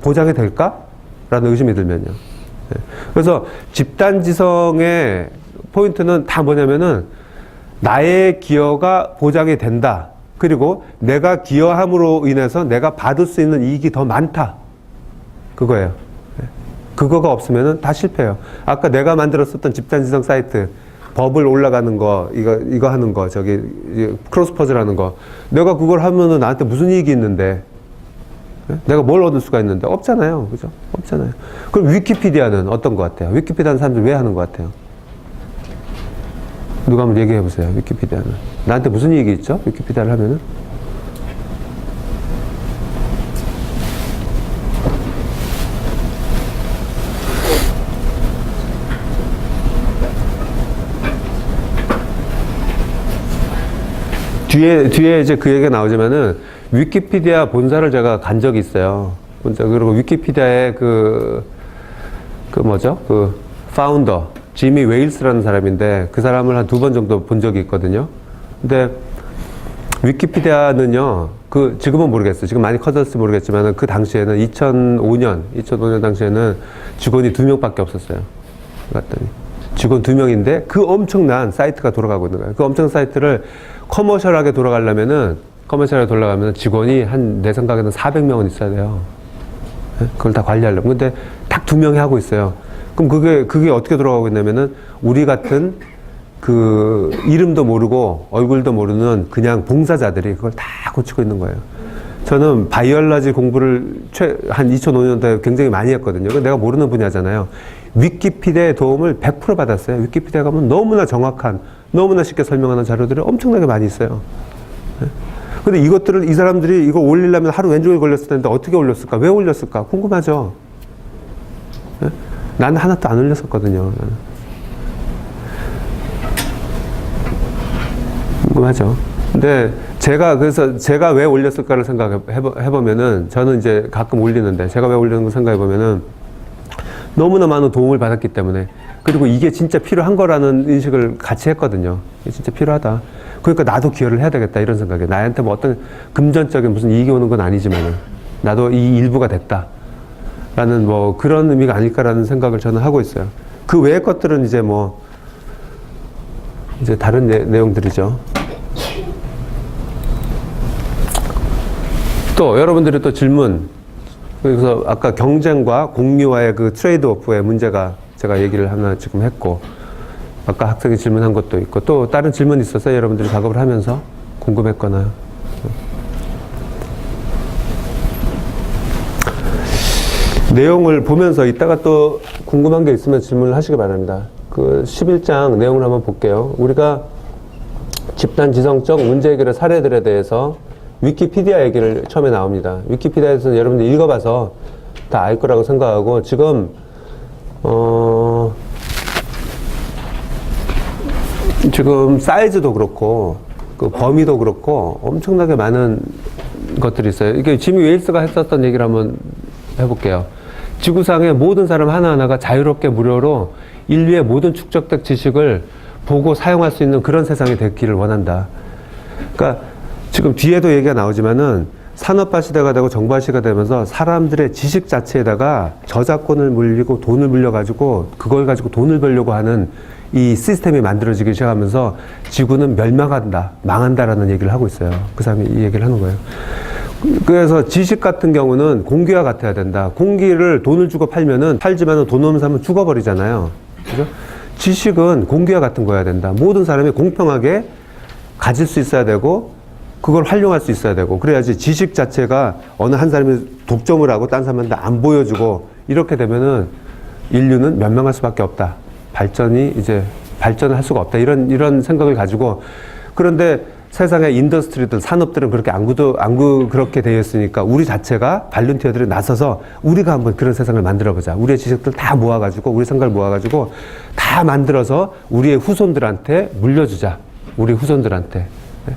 Speaker 2: 보장이 될까? 라는 의심이 들면요. 네. 그래서 집단지성의 포인트는 다 뭐냐면은 나의 기여가 보장이 된다. 그리고 내가 기여함으로 인해서 내가 받을 수 있는 이익이 더 많다. 그거예요. 그거가 없으면은 다 실패해요. 아까 내가 만들었었던 집단지성 사이트, 버블 올라가는 거, 이거 하는 거, 저기, 크로스 퍼즐 하는 거. 내가 그걸 하면은 나한테 무슨 이익이 있는데, 내가 뭘 얻을 수가 있는데? 없잖아요. 그죠? 없잖아요. 그럼 위키피디아는 어떤 것 같아요? 위키피디아는 사람들이 왜 하는 것 같아요? 누가 한번 얘기해 보세요. 위키피디아는. 나한테 무슨 이익이 있죠? 위키피디아를 하면은? 뒤에 이제 그 얘기가 나오지만은 위키피디아 본사를 제가 간 적이 있어요. 본사. 그리고 위키피디아의 그 파운더, 지미 웨일스라는 사람인데 그 사람을 한 2번 정도 본 적이 있거든요. 근데 위키피디아는요, 지금은 모르겠어요. 지금 많이 커졌을지 모르겠지만 그 당시에는 2005년 당시에는 직원이 2명밖에 없었어요. 갔더니. 직원 2명인데 그 엄청난 사이트가 돌아가고 있는 거예요. 그 엄청난 사이트를 커머셜하게 돌아가려면은 직원이 내 생각에는 400명은 있어야 돼요. 그걸 다 관리하려면. 근데 딱 2명이 하고 있어요. 그럼 그게 어떻게 돌아가고 있냐면은 우리 같은 이름도 모르고 얼굴도 모르는 그냥 봉사자들이 그걸 다 고치고 있는 거예요. 저는 바이올라지 공부를 한 2005년도에 굉장히 많이 했거든요. 내가 모르는 분야잖아요. 위키피디아의 도움을 100% 받았어요. 위키피디아 가면 너무나 정확한, 너무나 쉽게 설명하는 자료들이 엄청나게 많이 있어요. 근데 이것들을 이 사람들이 이거 올리려면 하루 왼종일 걸렸을 텐데 어떻게 올렸을까? 왜 올렸을까? 궁금하죠? 나는 하나도 안 올렸었거든요. 궁금하죠? 근데 제가 왜 올렸을까를 생각해보면은, 저는 이제 가끔 올리는데, 제가 왜 올리는 걸 생각해보면은, 너무나 많은 도움을 받았기 때문에, 그리고 이게 진짜 필요한 거라는 인식을 같이 했거든요. 이게 진짜 필요하다. 그러니까 나도 기여를 해야 되겠다, 이런 생각에. 나한테 뭐 어떤 금전적인 무슨 이익이 오는 건 아니지만은, 나도 이 일부가 됐다. 라는 그런 의미가 아닐까라는 생각을 저는 하고 있어요. 그 외의 것들은 이제 다른 내용들이죠. 또 여러분들이 또 질문, 그래서 아까 경쟁과 공유와의 그 트레이드 오프의 문제가 제가 얘기를 하나 지금 했고, 아까 학생이 질문한 것도 있고, 또 다른 질문 있었어요? 여러분들이 작업을 하면서 궁금했거나. 내용을 보면서 이따가 또 궁금한 게 있으면 질문을 하시기 바랍니다. 그 11장 내용을 한번 볼게요. 우리가 집단지성적 문제 해결의 사례들에 대해서 위키피디아 얘기를 처음에 나옵니다. 위키피디아에서는 여러분들 읽어봐서 다 알 거라고 생각하고, 지금 사이즈도 그렇고 그 범위도 그렇고 엄청나게 많은 것들이 있어요. 이게 지미 웨일스가 했었던 얘기를 한번 해볼게요. 지구상의 모든 사람 하나하나가 자유롭게 무료로 인류의 모든 축적된 지식을 보고 사용할 수 있는 그런 세상이 되기를 원한다. 그러니까 지금 뒤에도 얘기가 나오지만은 산업화 시대가 되고 정보화 시대가 되면서 사람들의 지식 자체에다가 저작권을 물리고 돈을 물려가지고 그걸 가지고 돈을 벌려고 하는 이 시스템이 만들어지기 시작하면서 지구는 멸망한다, 망한다라는 얘기를 하고 있어요. 그 사람이 이 얘기를 하는 거예요. 그래서 지식 같은 경우는 공기와 같아야 된다. 공기를 돈을 주고 팔지만은 돈 없는 사람은 죽어버리잖아요. 그죠? 지식은 공기와 같은 거여야 된다. 모든 사람이 공평하게 가질 수 있어야 되고, 그걸 활용할 수 있어야 되고, 그래야지 지식 자체가 어느 한 사람이 독점을 하고 딴 사람한테 안 보여주고, 이렇게 되면은 인류는 멸망할 수밖에 없다. 발전을 할 수가 없다. 이런 생각을 가지고, 그런데 세상의 인더스트리들, 산업들은 그렇게 그렇게 되어 있으니까 우리 자체가 발룬티어들이 나서서 우리가 한번 그런 세상을 만들어보자. 우리의 지식들 다 모아가지고, 우리 생각을 모아가지고 다 만들어서 우리의 후손들한테 물려주자. 우리 후손들한테.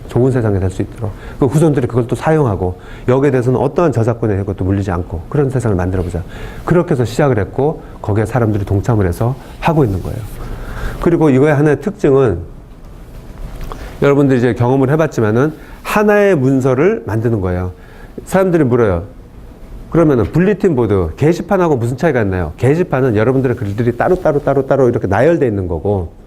Speaker 2: 좋은 세상이 될 수 있도록. 그 후손들이 그걸 또 사용하고, 여기에 대해서는 어떠한 저작권의 것도 물리지 않고, 그런 세상을 만들어보자. 그렇게 해서 시작을 했고, 거기에 사람들이 동참을 해서 하고 있는 거예요. 그리고 이거의 하나의 특징은, 여러분들이 이제 경험을 해봤지만은, 하나의 문서를 만드는 거예요. 사람들이 물어요. 그러면은, 불리틴 보드, 게시판하고 무슨 차이가 있나요? 게시판은 여러분들의 글들이 따로 이렇게 나열되어 있는 거고,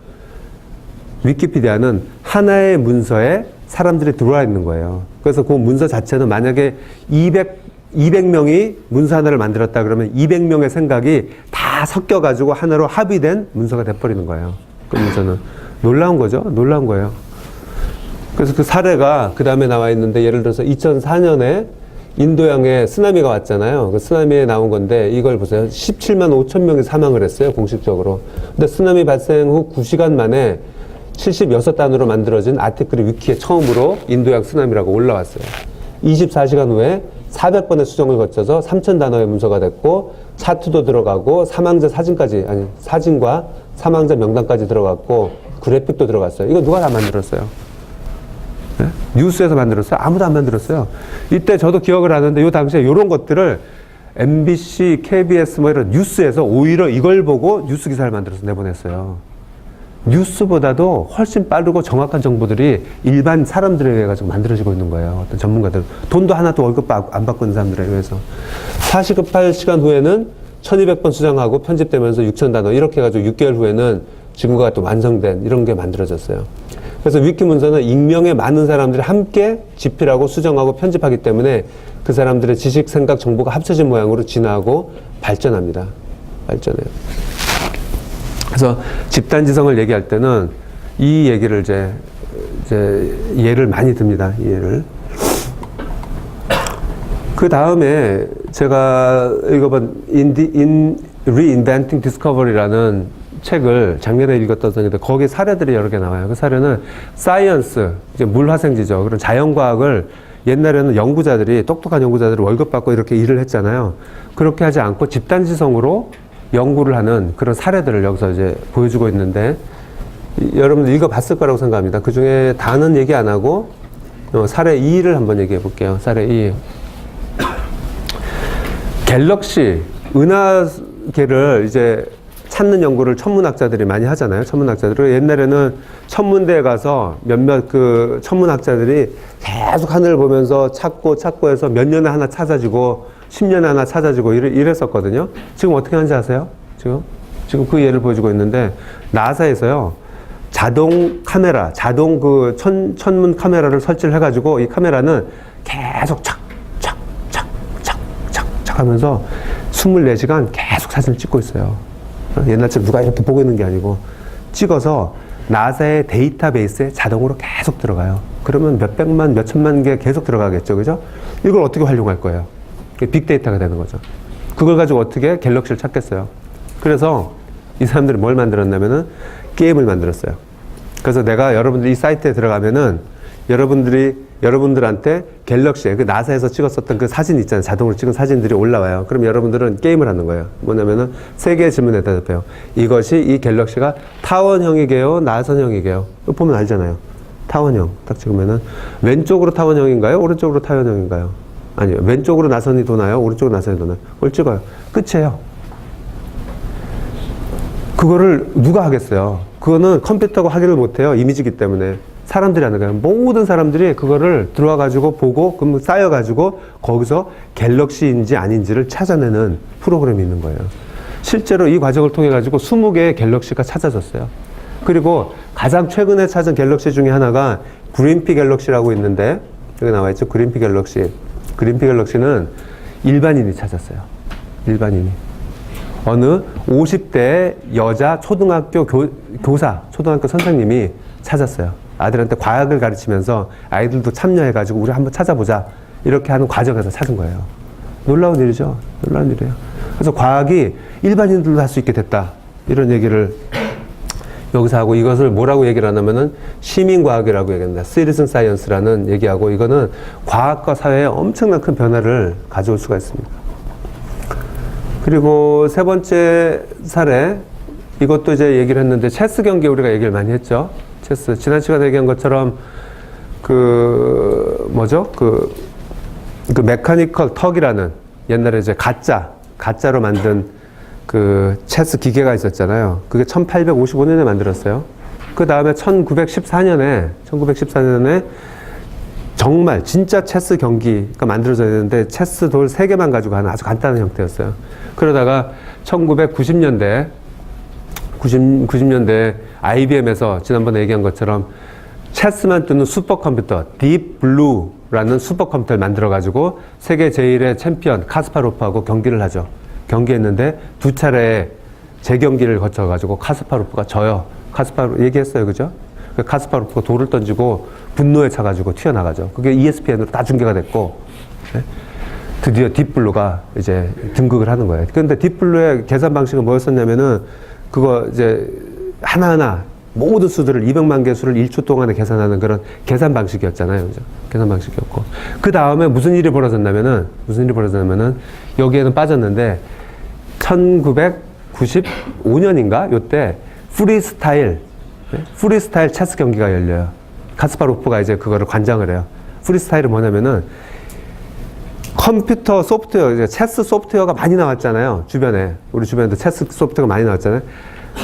Speaker 2: 위키피디아는 하나의 문서에 사람들이 들어와 있는 거예요. 그래서 그 문서 자체는 만약에 200명이 문서 하나를 만들었다 그러면 200명의 생각이 다 섞여가지고 하나로 합의된 문서가 돼버리는 거예요. 그 문서는. 놀라운 거죠? 놀라운 거예요. 그래서 그 사례가 그 다음에 나와 있는데, 예를 들어서 2004년에 인도양에 쓰나미가 왔잖아요. 그 쓰나미에 나온 건데, 이걸 보세요. 17만 5천 명이 사망을 했어요, 공식적으로. 근데 쓰나미 발생 후 9시간 만에 76단으로 만들어진 아티클이 위키에 처음으로 인도양 쓰나미라고 올라왔어요. 24시간 후에 400번의 수정을 거쳐서 3,000단어의 문서가 됐고, 차트도 들어가고, 사진과 사망자 명단까지 들어갔고, 그래픽도 들어갔어요. 이거 누가 다 만들었어요? 네? 뉴스에서 만들었어요? 아무도 안 만들었어요. 이때 저도 기억을 하는데, 이 당시에 이런 것들을 MBC, KBS 뭐 이런 뉴스에서 오히려 이걸 보고 뉴스 기사를 만들어서 내보냈어요. 뉴스보다도 훨씬 빠르고 정확한 정보들이 일반 사람들에 의해 가지고 만들어지고 있는 거예요. 어떤 전문가들. 돈도 하나도 월급 안 받고 있는 사람들에 의해서. 48시간 후에는 1200번 수정하고 편집되면서 6000단어. 이렇게 해가지고 6개월 후에는 지구가 또 완성된 이런 게 만들어졌어요. 그래서 위키 문서는 익명의 많은 사람들이 함께 집필하고 수정하고 편집하기 때문에 그 사람들의 지식, 생각, 정보가 합쳐진 모양으로 진화하고 발전합니다. 발전해요. 그래서 집단지성을 얘기할 때는 이 얘기를 이제 예를 많이 듭니다. 이 예를. 그 다음에 제가 읽어본 Reinventing Discovery라는 책을 작년에 읽었던 적인데, 거기에 사례들이 여러 개 나와요. 그 사례는 사이언스, 이제 물화생지죠. 그런 자연과학을 옛날에는 연구자들이, 똑똑한 연구자들이 월급 받고 이렇게 일을 했잖아요. 그렇게 하지 않고 집단지성으로 연구를 하는 그런 사례들을 여기서 이제 보여주고 있는데, 여러분들 읽어봤을 거라고 생각합니다. 그 중에 다는 얘기 안 하고, 사례 2를 한번 얘기해 볼게요. 사례 2. 갤럭시, 은하계를 이제 찾는 연구를 천문학자들이 많이 하잖아요. 천문학자들이. 옛날에는 천문대에 가서 몇몇 그 천문학자들이 계속 하늘을 보면서 찾고 해서 몇 년에 하나 찾아지고, 10년에 하나 찾아지고 이랬었거든요. 지금 어떻게 하는지 아세요? 지금 그 예를 보여주고 있는데, 나사에서요, 자동 카메라, 자동 그 천문 카메라를 설치를 해가지고, 이 카메라는 계속 착 하면서 24시간 계속 사진을 찍고 있어요. 옛날처럼 누가 이렇게 보고 있는 게 아니고, 찍어서 나사의 데이터베이스에 자동으로 계속 들어가요. 그러면 몇백만, 몇천만 개 계속 들어가겠죠. 그죠? 이걸 어떻게 활용할 거예요? 빅데이터가 되는 거죠. 그걸 가지고 어떻게 갤럭시를 찾겠어요? 그래서 이 사람들이 뭘 만들었냐면은 게임을 만들었어요. 그래서 내가 여러분들 이 사이트에 들어가면은 여러분들한테 갤럭시에 그 나사에서 찍었었던 그 사진 있잖아요. 자동으로 찍은 사진들이 올라와요. 그럼 여러분들은 게임을 하는 거예요. 뭐냐면은 세 개의 질문에 대답해요. 이것이 이 갤럭시가 타원형이게요? 나선형이게요? 이거 보면 알잖아요. 타원형. 딱 찍으면은 왼쪽으로 타원형인가요? 오른쪽으로 타원형인가요? 아니요. 왼쪽으로 나선이 도나요? 오른쪽으로 나선이 도나요? 그걸 찍어요. 끝이에요. 그거를 누가 하겠어요? 그거는 컴퓨터가 하기를 못해요. 이미지이기 때문에. 사람들이 하는 거예요. 모든 사람들이 그거를 들어와가지고 보고, 그럼 쌓여가지고 거기서 갤럭시인지 아닌지를 찾아내는 프로그램이 있는 거예요. 실제로 이 과정을 통해가지고 20개의 갤럭시가 찾아졌어요. 그리고 가장 최근에 찾은 갤럭시 중에 하나가 그린피 갤럭시라고 있는데, 여기 나와 있죠. 그린피 갤럭시. 그린피 갤럭시는 일반인이 찾았어요. 일반인이. 어느 50대 여자 초등학교 교사, 초등학교 선생님이 찾았어요. 아들한테 과학을 가르치면서 아이들도 참여해가지고 우리 한번 찾아보자. 이렇게 하는 과정에서 찾은 거예요. 놀라운 일이죠. 놀라운 일이에요. 그래서 과학이 일반인들도 할 수 있게 됐다. 이런 얘기를 여기서 하고 이것을 뭐라고 얘기를 하냐면은 시민과학이라고 얘기합니다. Citizen Science라는 얘기하고 이거는 과학과 사회에 엄청난 큰 변화를 가져올 수가 있습니다. 그리고 세 번째 사례, 이것도 이제 얘기를 했는데 체스 경기 우리가 얘기를 많이 했죠. 체스. 지난 시간에 얘기한 것처럼 그 메카니컬 턱이라는 옛날에 이제 가짜로 만든 그 체스 기계가 있었잖아요. 그게 1855년에 만들었어요. 그 다음에 1914년에 정말 진짜 체스 경기가 만들어져야 되는데 체스 돌 3개만 가지고 하는 아주 간단한 형태였어요. 그러다가 1990년대 IBM에서 지난번에 얘기한 것처럼 체스만 뜨는 슈퍼컴퓨터 딥블루라는 슈퍼컴퓨터를 만들어가지고 세계 제1의 챔피언 카스파로프하고 경기를 하죠. 경기했는데 2차례 재경기를 거쳐가지고 카스파로프가 져요. 카스파로프 얘기했어요, 그죠? 카스파로프가 돌을 던지고 분노에 차가지고 튀어나가죠. 그게 ESPN으로 다 중계가 됐고, 네? 드디어 딥블루가 이제 등극을 하는 거예요. 그런데 딥블루의 계산 방식은 뭐였었냐면은 그거 이제 하나하나 모든 수들을 200만 개 수를 1초 동안에 계산하는 그런 계산 방식이었잖아요. 그죠? 계산 방식이었고. 그 다음에 무슨 일이 벌어졌냐면은 여기에는 빠졌는데 1995년인가? 요때 프리스타일 체스 경기가 열려요. 카스파로프가 이제 그거를 관장을 해요. 프리스타일은 뭐냐면은 컴퓨터 소프트웨어, 이제 체스 소프트웨어가 많이 나왔잖아요. 우리 주변에도 체스 소프트웨어가 많이 나왔잖아요.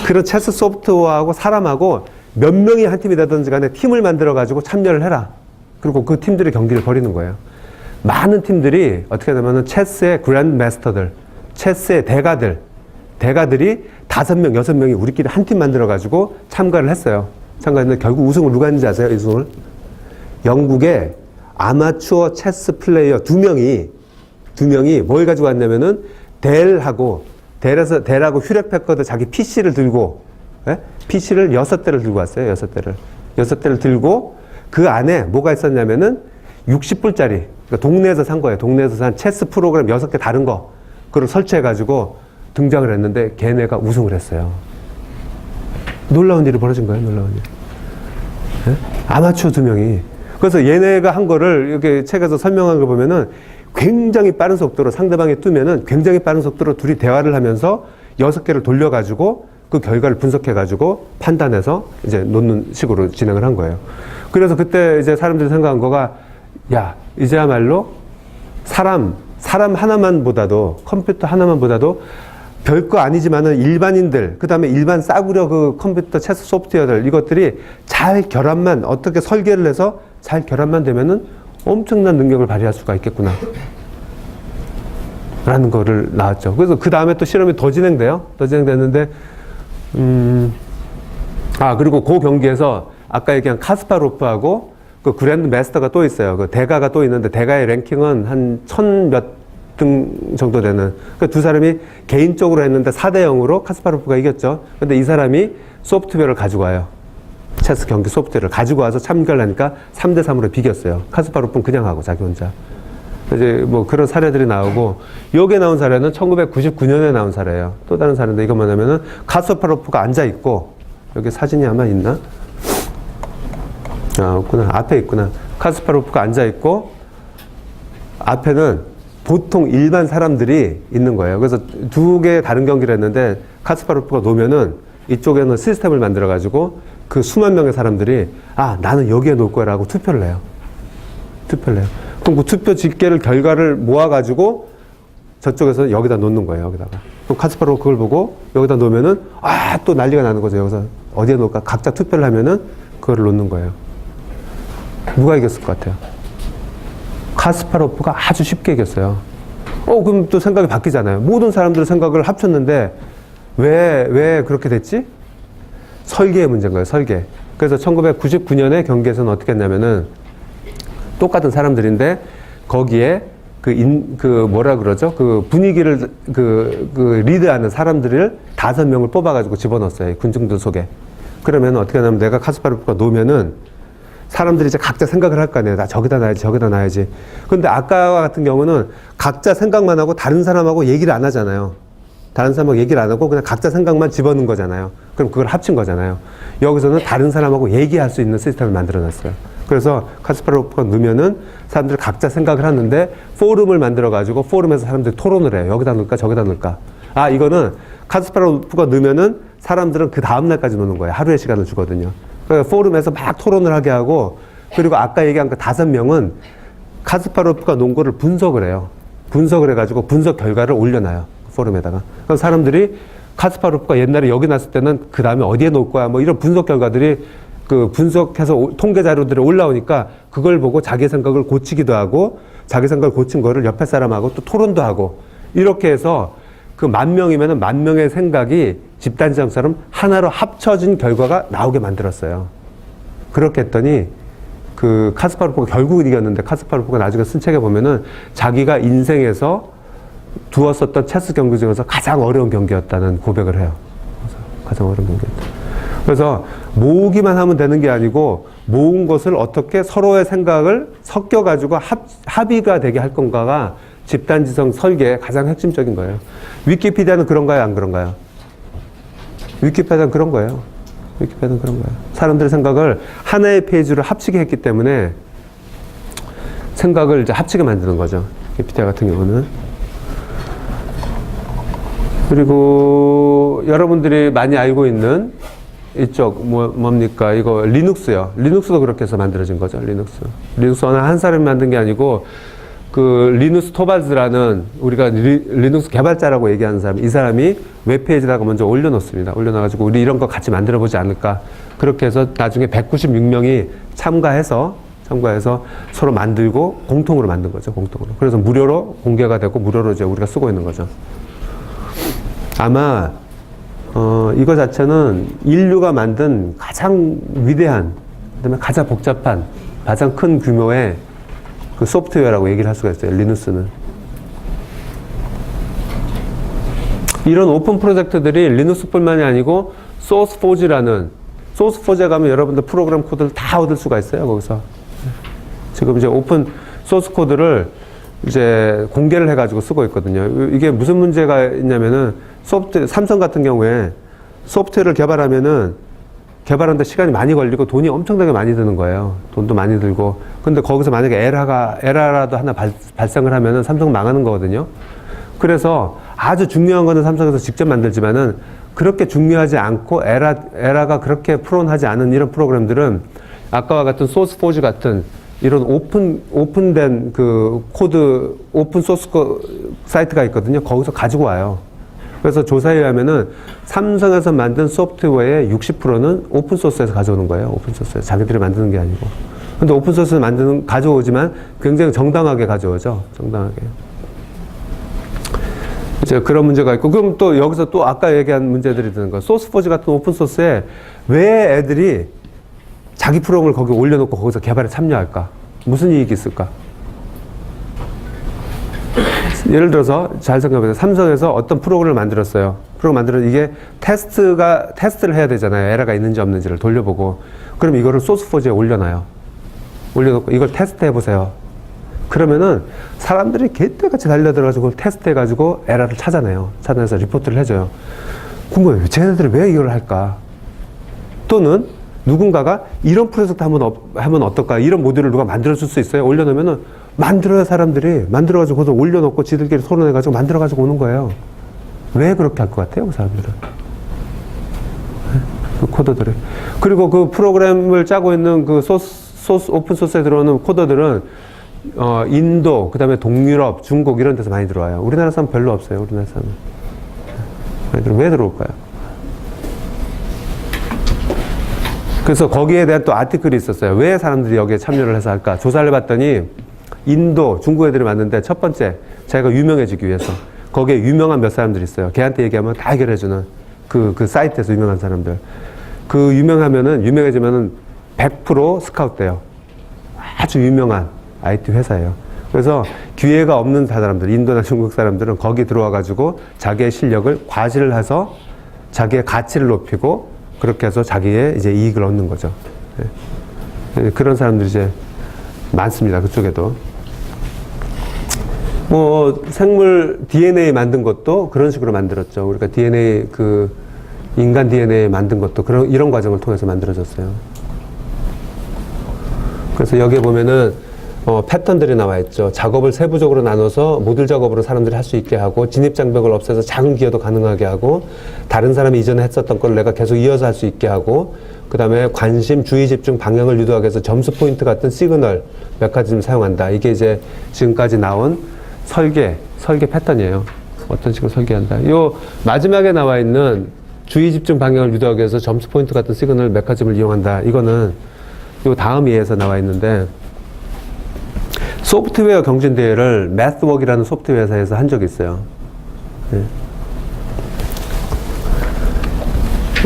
Speaker 2: 그런 체스 소프트웨어하고 사람하고 몇 명이 한 팀이 되든지 간에 팀을 만들어가지고 참여를 해라. 그리고 그 팀들이 경기를 벌이는 거예요. 많은 팀들이 어떻게 하냐면은 체스의 그랜드 마스터들, 체스의 대가들이 5명, 6명이 우리끼리 한 팀 만들어가지고 참가를 했어요. 참가했는데 결국 우승을 누가 했는지 아세요? 이 우승을? 영국의 아마추어 체스 플레이어 2명이 뭘 가지고 왔냐면은 델하고 휴렛 패커드 자기 PC를 들고, PC를 6대를 들고 왔어요. 6대를 들고 그 안에 뭐가 있었냐면은 60불짜리, 그러니까 동네에서 산 거예요. 동네에서 산 체스 프로그램 6개 다른 거, 그걸 설치해가지고 등장을 했는데 걔네가 우승을 했어요. 놀라운 일이 벌어진 거예요. 놀라운 일. 아마추어 2명이. 그래서 얘네가 한 거를 이렇게 책에서 설명한 거 보면은 굉장히 빠른 속도로 상대방이 뜨면은 굉장히 빠른 속도로 둘이 대화를 하면서 6개를 돌려가지고 그 결과를 분석해가지고 판단해서 이제 놓는 식으로 진행을 한 거예요. 그래서 그때 이제 사람들이 생각한 거가, 야, 이제야말로 사람 하나만 보다도, 컴퓨터 하나만 보다도 별거 아니지만은 일반인들, 그 다음에 일반 싸구려 그 컴퓨터 체스 소프트웨어들, 이것들이 잘 결합만, 어떻게 설계를 해서 잘 결합만 되면은 엄청난 능력을 발휘할 수가 있겠구나. 라는 거를 나왔죠. 그래서 그 다음에 또 실험이 더 진행됐는데, 그리고 그 경기에서 아까 얘기한 카스파로프하고 그 그랜드 마스터가 또 있어요. 그 대가가 또 있는데 대가의 랭킹은 한 1000몇 등 정도 되는, 그 두 사람이 개인적으로 했는데 4대0으로 카스파로프가 이겼죠. 근데 이 사람이 소프트웨어를 가지고 와요. 체스 경기 소프트웨어를 가지고 와서 참가를 하니까 3대3으로 비겼어요. 카스파로프는 그냥 하고 자기 혼자. 이제 뭐 그런 사례들이 나오고, 여기에 나온 사례는 1999년에 나온 사례예요. 또 다른 사례인데 이건 뭐냐면은 카스파로프가 앉아있고, 여기 사진이 아마 있나? 없구나. 앞에 있구나. 카스파로프가 앉아있고, 앞에는 보통 일반 사람들이 있는 거예요. 그래서 2개의 다른 경기를 했는데 카스파로프가 놓으면은 이쪽에는 시스템을 만들어가지고 그 수만 명의 사람들이 나는 여기에 놓을 거야 라고 투표를 해요. 그럼 그 투표 집계를 결과를 모아가지고 저쪽에서 여기다 놓는 거예요. 여기다가. 그럼 카스파로프 그걸 보고 여기다 놓으면은 또 난리가 나는 거죠. 여기서 어디에 놓을까? 각자 투표를 하면은 그거를 놓는 거예요. 누가 이겼을 것 같아요? 카스파로프가 아주 쉽게 이겼어요. 그럼 또 생각이 바뀌잖아요. 모든 사람들의 생각을 합쳤는데 왜 그렇게 됐지? 설계의 문제인 거예요. 설계. 그래서 1999년에 경기에서는 어떻게 했냐면은 똑같은 사람들인데 거기에 그 분위기를 리드하는 사람들을 5명을 뽑아가지고 집어넣었어요. 군중들 속에. 그러면 어떻게 하냐면 내가 카스파로프가 놓으면은 사람들이 이제 각자 생각을 할 거 아니에요. 나 저기다 놔야지. 근데 아까와 같은 경우는 각자 생각만 하고 다른 사람하고 얘기를 안 하잖아요. 다른 사람하고 얘기를 안 하고 그냥 각자 생각만 집어넣은 거잖아요. 그럼 그걸 합친 거잖아요. 여기서는 다른 사람하고 얘기할 수 있는 시스템을 만들어 놨어요. 그래서 카스파로프가 넣으면은 사람들이 각자 생각을 하는데 포럼을 만들어 가지고 포럼에서 사람들이 토론을 해요. 여기다 넣을까 저기다 넣을까. 아, 이거는 카스파로프가 넣으면은 사람들은 그 다음 날까지 노는 거예요. 하루의 시간을 주거든요. 그러니까 포럼에서 막 토론을 하게 하고, 그리고 아까 얘기한 그 5명은 카스파로프가 놓은 거를 분석을 해요. 분석을 해가지고 분석 결과를 올려놔요. 포럼에다가. 그럼 사람들이 카스파로프가 옛날에 여기 놨을 때는 그 다음에 어디에 놓을 거야. 뭐 이런 분석 결과들이 그 분석해서 통계 자료들이 올라오니까 그걸 보고 자기 생각을 고치기도 하고, 자기 생각을 고친 거를 옆에 사람하고 또 토론도 하고, 이렇게 해서 그 10,000명이면은 10,000명의 생각이 집단지성처럼 하나로 합쳐진 결과가 나오게 만들었어요. 그렇게 했더니 그 카스파로프가 결국은 이겼는데, 카스파로프가 나중에 쓴 책에 보면은 자기가 인생에서 두었었던 체스 경기 중에서 가장 어려운 경기였다는 고백을 해요. 그래서 가장 어려운 경기였다. 그래서 모으기만 하면 되는 게 아니고, 모은 것을 어떻게 서로의 생각을 섞여가지고 합의가 되게 할 건가가 집단지성 설계의 가장 핵심적인 거예요. 위키피디아는 그런가요? 안 그런가요? 위키피디아는 그런 거예요. 위키피디아는 그런 거예요. 사람들의 생각을 하나의 페이지로 합치게 했기 때문에 생각을 이제 합치게 만드는 거죠. 위키피디아 같은 경우는. 그리고 여러분들이 많이 알고 있는 이쪽 뭡니까? 이거 리눅스요. 리눅스도 그렇게 해서 만들어진 거죠. 리눅스 어느 한 사람이 만든 게 아니고, 그 리누스 토발즈라는, 우리가 리눅스 개발자라고 얘기하는 사람, 이 사람이 웹페이지에다가 먼저 올려놓습니다. 올려놔가지고 우리 이런 거 같이 만들어보지 않을까. 그렇게 해서 나중에 196명이 참가해서 서로 만들고 공통으로 만든 거죠. 공통으로. 그래서 무료로 공개가 되고 무료로 이제 우리가 쓰고 있는 거죠. 아마 이거 자체는 인류가 만든 가장 위대한, 그다음에 가장 복잡한, 가장 큰 규모의 그 소프트웨어라고 얘기를 할 수가 있어요. 리눅스는. 이런 오픈 프로젝트들이 리눅스뿐만이 아니고 소스포지라는, 소스포지에 가면 여러분들 프로그램 코드를 다 얻을 수가 있어요. 거기서 지금 이제 오픈 소스 코드를 이제 공개를 해가지고 쓰고 있거든요. 이게 무슨 문제가 있냐면은, 삼성 같은 경우에 소프트웨어를 개발하는데 시간이 많이 걸리고 돈이 엄청나게 많이 드는 거예요. 돈도 많이 들고. 근데 거기서 만약에 에러라도 하나 발생을 하면은 삼성 망하는 거거든요. 그래서 아주 중요한 거는 삼성에서 직접 만들지만은, 그렇게 중요하지 않고 에러가 그렇게 프론하지 않은 이런 프로그램들은 아까와 같은 소스포지 같은 이런 오픈된 그 코드, 오픈 소스 사이트가 있거든요. 거기서 가지고 와요. 그래서 조사에 의하면은 삼성에서 만든 소프트웨어의 60%는 오픈소스에서 가져오는 거예요. 오픈소스에서. 자기들이 만드는 게 아니고. 근데 오픈소스에서 가져오지만 굉장히 정당하게 가져오죠. 정당하게. 이제 그런 문제가 있고, 그럼 또 여기서 또 아까 얘기한 문제들이 드는 거예요. 소스포지 같은 오픈소스에 왜 애들이 자기 프로그램을 거기 올려놓고 거기서 개발에 참여할까? 무슨 이익이 있을까? 예를 들어서 잘 생각해보세요. 삼성에서 어떤 프로그램을 만들었어요. 이게 테스트를 해야 되잖아요. 에러가 있는지 없는지를 돌려보고. 그럼 이거를 소스포지에 올려놔요. 올려놓고 이걸 테스트해보세요. 그러면은 사람들이 개떼같이 달려들어가지고 테스트해가지고 에러를 찾아내요. 찾아내서 리포트를 해줘요. 궁금해요. 쟤네들이 왜 이걸 할까? 또는 누군가가 이런 프로젝트 하면 어떨까? 이런 모듈을 누가 만들어줄 수 있어요? 올려놓으면은 만들어요. 사람들이 만들어가지고 거기서 올려놓고 지들끼리 토론해가지고 만들어가지고 오는 거예요. 왜 그렇게 할 것 같아요? 그 사람들은. 그 코더들이. 그리고 그 프로그램을 짜고 있는 그 오픈소스에 들어오는 코더들은 인도, 그 다음에 동유럽, 중국 이런 데서 많이 들어와요. 우리나라 사람 별로 없어요. 우리나라 사람은. 왜 들어올까요? 그래서 거기에 대한 또 아티클이 있었어요. 왜 사람들이 여기에 참여를 해서 할까? 조사를 해봤더니 인도, 중국 애들이 왔는데 첫 번째, 자기가 유명해지기 위해서. 거기에 유명한 몇 사람들이 있어요. 걔한테 얘기하면 다 해결해주는 그 사이트에서 유명한 사람들. 그 유명해지면은 100% 스카우트 돼요. 아주 유명한 IT 회사예요. 그래서 기회가 없는 사람들, 인도나 중국 사람들은 거기 들어와가지고 자기의 실력을 과시를 해서 자기의 가치를 높이고 그렇게 해서 자기의 이제 이익을 얻는 거죠. 그런 사람들이 이제 많습니다. 그쪽에도. 뭐 생물 DNA 만든 것도 그런 식으로 만들었죠. 우리가 DNA 인간 DNA 만든 것도 이런 과정을 통해서 만들어졌어요. 그래서 여기에 보면은 패턴들이 나와 있죠. 작업을 세부적으로 나눠서 모듈 작업으로 사람들이 할 수 있게 하고, 진입장벽을 없애서 작은 기여도 가능하게 하고, 다른 사람이 이전에 했었던 걸 내가 계속 이어서 할 수 있게 하고, 그 다음에 관심, 주의 집중, 방향을 유도하기 위해서 점수 포인트 같은 시그널 몇 가지 좀 사용한다. 이게 이제 지금까지 나온 설계 패턴이에요. 어떤 식으로 설계한다. 요 마지막에 나와 있는 주의 집중, 방향을 유도하기 위해서 점수 포인트 같은 시그널 메커니즘을 이용한다. 이거는 요 다음 예에서 나와 있는데, 소프트웨어 경진대회를 매스웍이라는 소프트웨어 회사에서 한 적이 있어요. 네.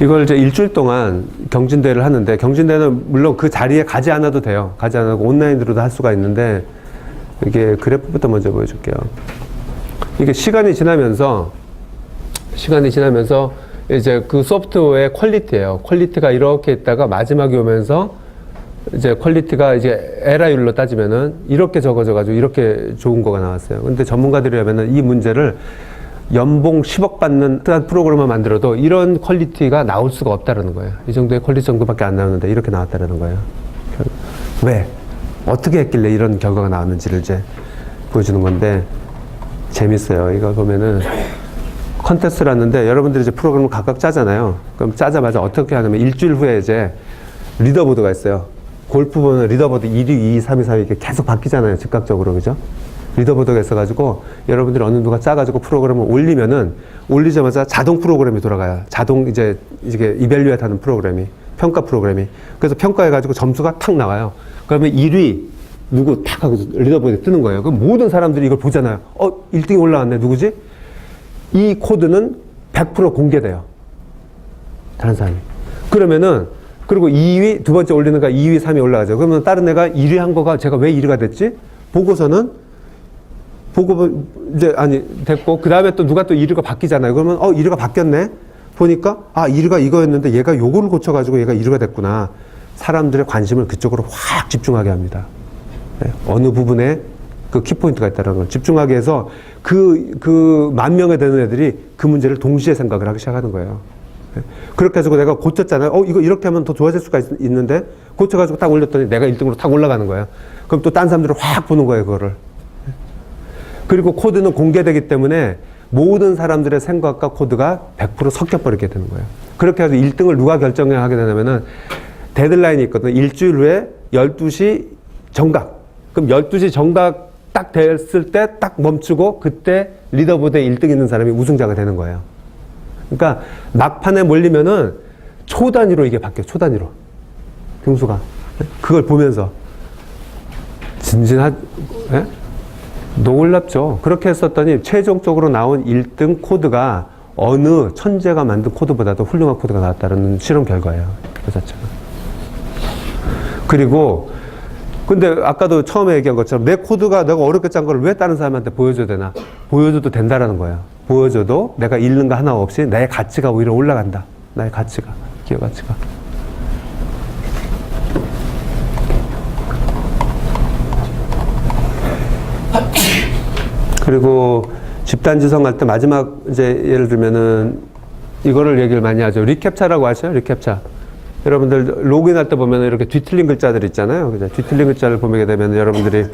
Speaker 2: 이걸 이제 일주일 동안 경진대회를 하는데, 경진대회는 물론 그 자리에 가지 않아도 돼요. 가지 않아도 온라인으로도 할 수가 있는데, 이게 그래프부터 먼저 보여줄게요. 이게 시간이 지나면서 이제 그 소프트웨어의 퀄리티예요. 퀄리티가 이렇게 있다가 마지막에 오면서 이제 퀄리티가 이제 에라율로 따지면은 이렇게 적어져가지고 이렇게 좋은 거가 나왔어요. 근데 전문가들이 하면은 이 문제를 연봉 10억 받는 프로그램을 만들어도 이런 퀄리티가 나올 수가 없다라는 거예요. 이 정도의 퀄리티 정도밖에 안 나오는데 이렇게 나왔다라는 거예요. 왜? 어떻게 했길래 이런 결과가 나왔는지를 이제 보여주는 건데, 재밌어요. 이거 보면은 컨테스트를 하는데 여러분들이 이제 프로그램을 각각 짜잖아요. 그럼 짜자마자 어떻게 하냐면 일주일 후에 이제 리더보드가 있어요. 골프 보면 리더보드 1위, 2위, 3위, 4위 이렇게 계속 바뀌잖아요. 즉각적으로. 그죠? 리더보드가 있어가지고 여러분들이 어느 누가 짜가지고 프로그램을 올리자마자 자동 프로그램이 돌아가요. 자동 이제 이밸류에이트 하는 프로그램이, 평가 프로그램이. 그래서 평가해가지고 점수가 탁 나와요. 그러면 1위 누구 탁 하고 리더보드에 뜨는 거예요. 그럼 모든 사람들이 이걸 보잖아요. 1등이 올라왔네. 누구지? 이 코드는 100% 공개돼요. 다른 사람이. 그리고 2위, 두 번째 올리는 거 2위, 3위 올라가죠. 그러면 다른 애가 1위 한 거가 제가 왜 1위가 됐지? 보고서는 이제 됐고, 그 다음에 또 누가 또 1위가 바뀌잖아요. 그러면 1위가 바뀌었네? 보니까 1위가 이거였는데 얘가 요거를 고쳐가지고 얘가 1위가 됐구나. 사람들의 관심을 그쪽으로 확 집중하게 합니다. 네. 어느 부분에 그 키포인트가 있다는 걸 집중하게 해서 그 10,000에 되는 애들이 그 문제를 동시에 생각을 하기 시작하는 거예요. 그렇게 해서 내가 고쳤잖아요. 이거 이렇게 하면 더 좋아질 수가 있는데, 고쳐가지고 딱 올렸더니 내가 1등으로 탁 올라가는 거예요. 그럼 또 딴 사람들은 확 보는 거예요, 그거를. 그리고 코드는 공개되기 때문에 모든 사람들의 생각과 코드가 100% 섞여버리게 되는 거예요. 그렇게 해서 1등을 누가 결정하게 되냐면은 데드라인이 있거든요. 일주일 후에 12시 정각. 그럼 12시 정각 딱 됐을 때 딱 멈추고 그때 리더보드에 1등 있는 사람이 우승자가 되는 거예요. 그러니까 막판에 몰리면은 초 단위로 이게 바뀌어요. 초 단위로. 등수가. 그걸 보면서 예? 놀랍죠. 그렇게 했었더니 최종적으로 나온 1등 코드가 어느 천재가 만든 코드보다도 훌륭한 코드가 나왔다는 실험 결과예요. 그 자체가. 그리고 근데 아까도 처음에 얘기한 것처럼 내 코드가 내가 어렵게 짠 걸 왜 다른 사람한테 보여줘야 되나? 보여줘도 된다라는 거예요. 보여줘도 내가 잃는 거 하나 없이 내 가치가 오히려 올라간다. 나의 가치가, 기여 가치가. 그리고 집단 지성할 때 마지막 이제 예를 들면은 이거를 얘기를 많이 하죠. 리캡차라고 아시죠? 리캡차. 여러분들 로그인할 때 보면 이렇게 뒤틀린 글자들 있잖아요. 그죠? 뒤틀린 글자를 보게 되면 여러분들이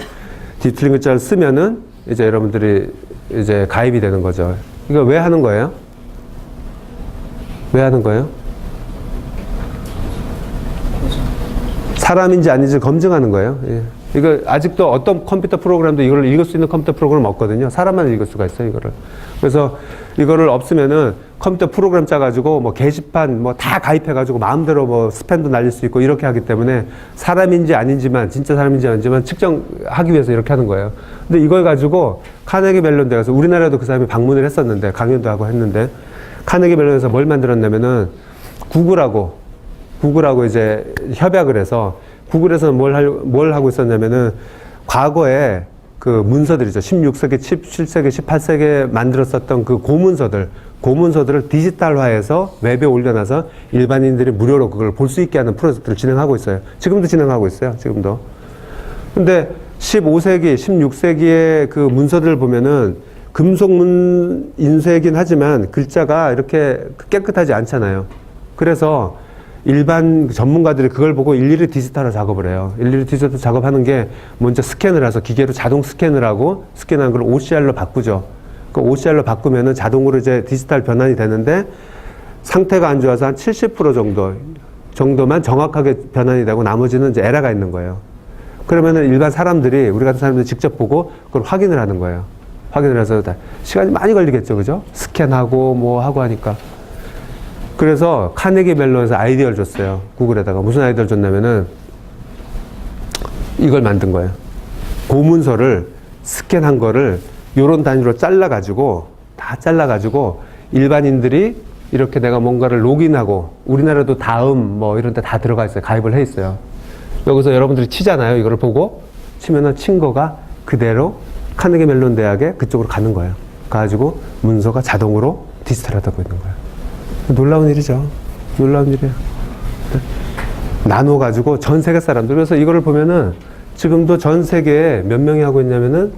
Speaker 2: 뒤틀린 글자를 쓰면은 이제 여러분들이 이제 가입이 되는 거죠. 이거 왜 하는 거예요? 왜 하는 거예요? 사람인지 아닌지 검증하는 거예요. 예. 이거 아직도 어떤 컴퓨터 프로그램도 이걸 읽을 수 있는 컴퓨터 프로그램 없거든요. 사람만 읽을 수가 있어요, 이거를. 그래서 이거를 없으면은 컴퓨터 프로그램 짜가지고 뭐 게시판 뭐 다 가입해가지고 마음대로 뭐 스팸도 날릴 수 있고 이렇게 하기 때문에 사람인지 아닌지만, 진짜 사람인지 아닌지만 측정하기 위해서 이렇게 하는 거예요. 근데 이걸 가지고 카네기 멜론대 가서, 우리나라에도 그 사람이 방문을 했었는데, 강연도 하고 했는데, 카네기 멜론에서 뭘 만들었냐면은 구글하고 이제 협약을 해서, 구글에서 뭘 하고 있었냐면은 과거에 그 문서들이죠. 16세기, 17세기, 18세기에 만들었었던 그 고문서들을 디지털화해서 웹에 올려놔서 일반인들이 무료로 그걸 볼 수 있게 하는 프로젝트를 진행하고 있어요. 지금도 진행하고 있어요. 지금도. 근데 15세기, 16세기의 그 문서들을 보면은 금속 인쇄이긴 하지만 글자가 이렇게 깨끗하지 않잖아요. 그래서 일반 전문가들이 그걸 보고 일일이 디지털화 작업을 해요. 일일이 디지털 작업하는 게 먼저 스캔을 해서 기계로 자동 스캔을 하고 스캔한 걸 OCR로 바꾸죠. 그 OCR로 바꾸면은 자동으로 이제 디지털 변환이 되는데 상태가 안 좋아서 한 70% 정도만 정확하게 변환이 되고 나머지는 이제 에러가 있는 거예요. 그러면은 일반 사람들이, 우리 같은 사람들이 직접 보고 그걸 확인을 하는 거예요. 확인을 해서 시간이 많이 걸리겠죠. 그죠? 스캔하고 뭐 하고 하니까. 그래서 카네기 멜론에서 아이디어를 줬어요. 구글에다가. 무슨 아이디어를 줬냐면은 이걸 만든 거예요. 고문서를 스캔한 거를 요런 단위로 잘라가지고, 다 잘라가지고 일반인들이 이렇게 내가 뭔가를 로그인하고, 우리나라도 다음 뭐 이런 데 다 들어가 있어요. 가입을 해 있어요. 여기서 여러분들이 치잖아요. 이거를 보고 치면은 친 거가 그대로 카네기 멜론 대학에 그쪽으로 가는 거예요. 가가지고 문서가 자동으로 디지털화되고 있는 거예요. 놀라운 일이죠. 놀라운 일이에요. 나눠가지고 전 세계 사람들. 그래서 이거를 보면은 지금도 전 세계에 몇 명이 하고 있냐면은,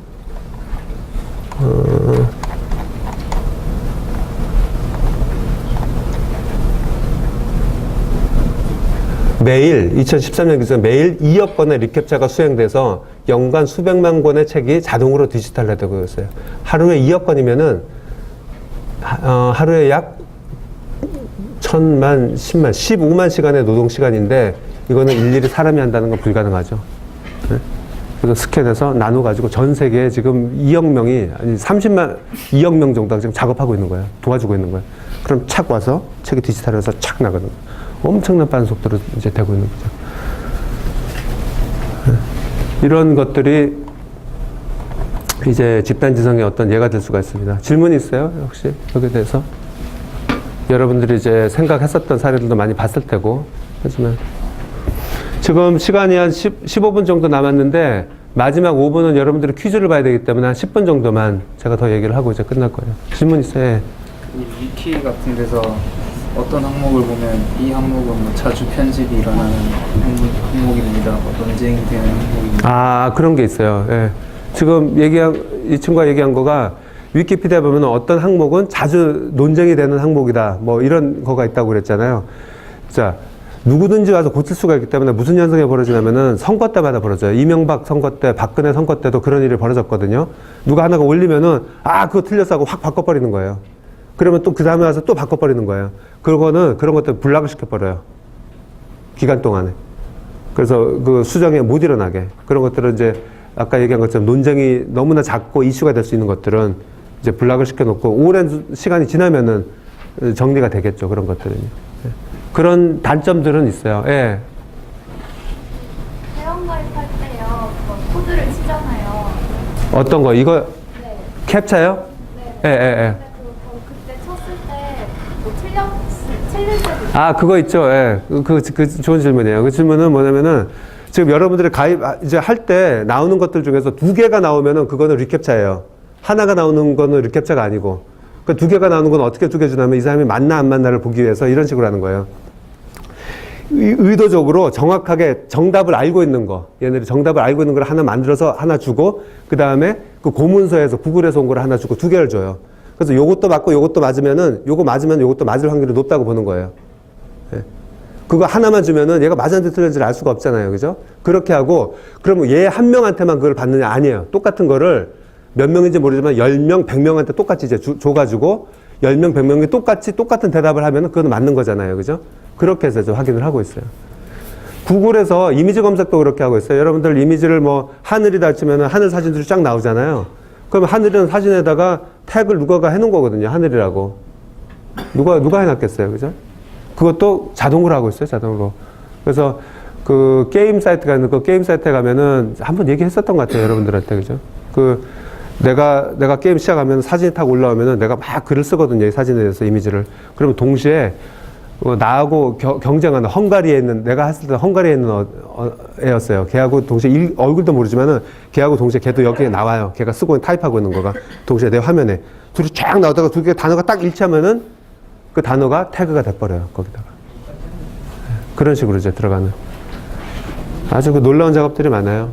Speaker 2: 매일 2013년 기준 매일 2억 건의 리캡처가 수행돼서 연간 수백만 권의 책이 자동으로 디지털화되고 있어요. 하루에 2억 건이면은 하루에 약 1000만, 10만, 15만 시간의 노동 시간인데 이거는 일일이 사람이 한다는 건 불가능하죠. 네? 그래서 스캔해서 나눠가지고 전 세계에 지금 2억 명이, 아니 30만, 2억 명 정도가 지금 작업하고 있는 거예요. 도와주고 있는 거예요. 그럼 착 와서 책이 디지털해서 착 나가는 거예요. 엄청난 빠른 속도로 이제 되고 있는 거죠. 이런 것들이 이제 집단지성의 어떤 예가 될 수가 있습니다. 질문이 있어요? 혹시 여기에 대해서? 여러분들이 이제 생각했었던 사례들도 많이 봤을 테고, 하지만 지금 시간이 한 15분 정도 남았는데 마지막 5분은 여러분들이 퀴즈를 봐야 되기 때문에 한 10분 정도만 제가 더 얘기를 하고 이제 끝날 거예요. 질문 있어요?
Speaker 3: 이 위키 같은 데서 어떤 항목을 보면 이 항목은 뭐 자주 편집이 일어나는 항목입니다. 뭐 논쟁이 되는 항목입니다.
Speaker 2: 아, 그런 게 있어요. 예. 지금 이 친구가 얘기한 거가 위키피디아 보면 어떤 항목은 자주 논쟁이 되는 항목이다. 뭐 이런 거가 있다고 그랬잖아요. 자, 누구든지 와서 고칠 수가 있기 때문에 무슨 현상이 벌어지냐면은 선거 때마다 벌어져요. 이명박 선거 때, 박근혜 선거 때도 그런 일이 벌어졌거든요. 누가 하나가 올리면은, 아, 그거 틀렸어 하고 확 바꿔버리는 거예요. 그러면 또 그 다음에 와서 또 바꿔버리는 거예요. 그거는 그런 것들 블락을 시켜버려요. 기간 동안에. 그래서 그 수정에 못 일어나게. 그런 것들은 이제 아까 얘기한 것처럼 논쟁이 너무나 작고 이슈가 될 수 있는 것들은 이제 블락을 시켜놓고 오랜 시간이 지나면은 정리가 되겠죠. 그런 것들은요. 예. 그런 단점들은 있어요. 예.
Speaker 4: 회원가입할 때요, 코드를 치잖아요.
Speaker 2: 어떤 거? 이거
Speaker 4: 네.
Speaker 2: 캡처요?
Speaker 4: 네.
Speaker 2: 예, 예, 예.
Speaker 4: 근데 그때 쳤을 때 뭐 틀릴 때도 있어요.
Speaker 2: 아, 그거 있죠. 예. 그 좋은 질문이에요. 그 질문은 뭐냐면은 지금 여러분들이 가입, 이제 할 때 나오는 것들 중에서 2개가 나오면은 그거는 리캡처예요. 하나가 나오는 거는 리캡처가 아니고. 그 2개가 나오는 건 어떻게 2개 주냐면 이 사람이 맞나 안 맞나를 보기 위해서 이런 식으로 하는 거예요. 의도적으로 정확하게 정답을 알고 있는 거, 얘네들이 정답을 알고 있는 걸 하나 만들어서 하나 주고, 그 다음에 그 고문서에서 구글에서 온 걸 하나 주고 2개를 줘요. 그래서 요것도 맞고 요것도 맞으면은, 요거 맞으면 요것도 맞을 확률이 높다고 보는 거예요. 예. 그거 하나만 주면은 얘가 맞았는지 틀렸는지를 알 수가 없잖아요. 그죠? 그렇게 하고, 그러면 얘 한 명한테만 그걸 받느냐? 아니에요. 똑같은 거를 몇 명인지 모르지만 10명, 100명한테 똑같이 이제 줘가지고 10명, 100명이 똑같은 대답을 하면은 그건 맞는 거잖아요. 그죠? 그렇게 해서 확인을 하고 있어요. 구글에서 이미지 검색도 그렇게 하고 있어요. 여러분들 이미지를 뭐 하늘이다 치면은 하늘 사진들이 쫙 나오잖아요. 그러면 하늘이라는 사진에다가 태그를 누가가 해놓은 거거든요. 하늘이라고. 누가 해놨겠어요. 그죠? 그것도 자동으로 하고 있어요. 자동으로. 그래서 그 게임 사이트가 있는 그 게임 사이트에 가면은 한번 얘기했었던 것 같아요. 여러분들한테. 그죠? 내가 게임 시작하면 사진이 탁 올라오면은 내가 막 글을 쓰거든요. 이 사진에 대해서 이미지를. 그러면 동시에 나하고 경쟁하는 헝가리에 있는, 내가 했을 때 헝가리에 있는 애였어요. 걔하고 동시에 얼굴도 모르지만은 걔하고 동시에 걔도 여기에 나와요. 걔가 쓰고 타입하고 있는 거가 동시에 내 화면에. 둘이 쫙 나오다가 2개 단어가 딱 일치하면은 그 단어가 태그가 돼버려요. 거기다가. 그런 식으로 이제 들어가는. 아주 그 놀라운 작업들이 많아요.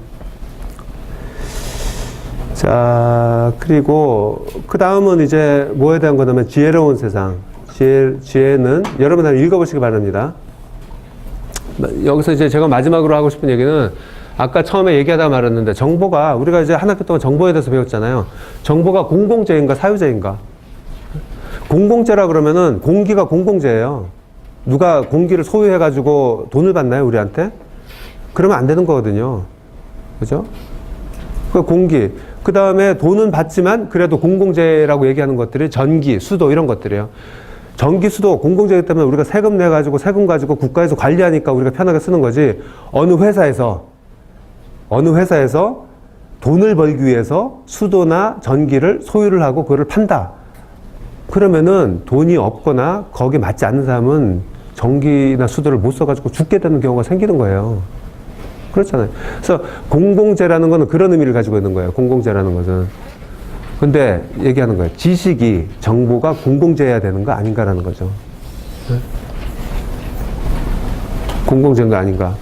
Speaker 2: 자, 그리고 그 다음은 이제 뭐에 대한 거냐면 지혜로운 세상. 지혜는 여러분 다 읽어보시기 바랍니다. 여기서 이제 제가 마지막으로 하고 싶은 얘기는 아까 처음에 얘기하다가 말했는데 정보가 우리가 이제 한 학기 동안 정보에 대해서 배웠잖아요. 정보가 공공재인가 사유재인가? 공공재라 그러면은 공기가 공공재예요. 누가 공기를 소유해가지고 돈을 받나요, 우리한테? 그러면 안 되는 거거든요. 그죠? 그 공기. 그 다음에 돈은 받지만 그래도 공공재라고 얘기하는 것들이 전기, 수도 이런 것들이에요. 전기, 수도 공공재이기 때문에 우리가 세금 내가지고 세금 가지고 국가에서 관리하니까 우리가 편하게 쓰는 거지. 어느 회사에서 돈을 벌기 위해서 수도나 전기를 소유를 하고 그거를 판다. 그러면은 돈이 없거나 거기에 맞지 않는 사람은 전기나 수도를 못 써가지고 죽게 되는 경우가 생기는 거예요. 그렇잖아요. 그래서 공공재라는 거는 그런 의미를 가지고 있는 거예요. 공공재라는 것은. 근데 얘기하는 거예요. 지식이, 정보가 공공재여야 되는 거 아닌가라는 거죠. 네? 공공재인가 아닌가.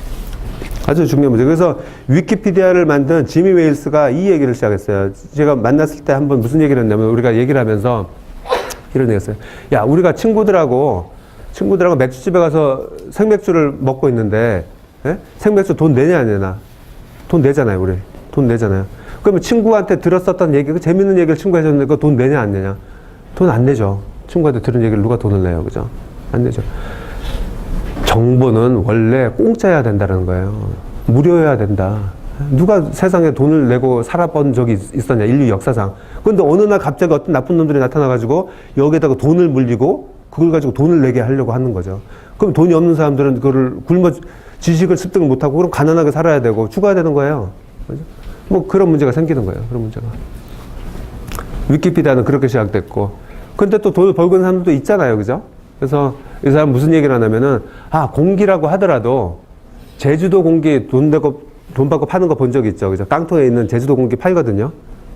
Speaker 2: 아주 중요한 문제. 그래서 위키피디아를 만든 지미 웨일스가 이 얘기를 시작했어요. 제가 만났을 때 한번 무슨 얘기를 했냐면 우리가 얘기를 하면서 이런 얘기 했어요. 야, 우리가 친구들하고 맥주집에 가서 생맥주를 먹고 있는데, 예? 생맥주 돈 내냐 안 내나? 돈 내잖아요, 우리. 돈 내잖아요. 그러면 친구한테 들었었던 얘기, 그 재밌는 얘기를 친구가 해줬는데 그거 돈 내냐 안 내냐? 돈 안 내죠. 친구한테 들은 얘기를 누가 돈을 내요, 그죠? 안 내죠. 정보는 원래 공짜여야 된다는 거예요. 무료여야 된다. 누가 세상에 돈을 내고 살아본 적이 있었냐, 인류 역사상. 근데 어느 날 갑자기 어떤 나쁜 놈들이 나타나가지고 여기에다가 돈을 물리고 그걸 가지고 돈을 내게 하려고 하는 거죠. 그럼 돈이 없는 사람들은 그거를 지식을 습득을 못하고 그럼 가난하게 살아야 되고 죽어야 되는 거예요. 그죠? 뭐 그런 문제가 생기는 거예요. 그런 문제가. 위키피디아는 그렇게 시작됐고. 근데 또 돈을 벌고 있는 사람들도 있잖아요. 그죠? 그래서 이 사람 무슨 얘기를 하냐면은, 공기라고 하더라도 제주도 공기 돈 받고 파는 거 본 적 있죠. 그죠? 깡통에 있는 제주도 공기 팔거든요.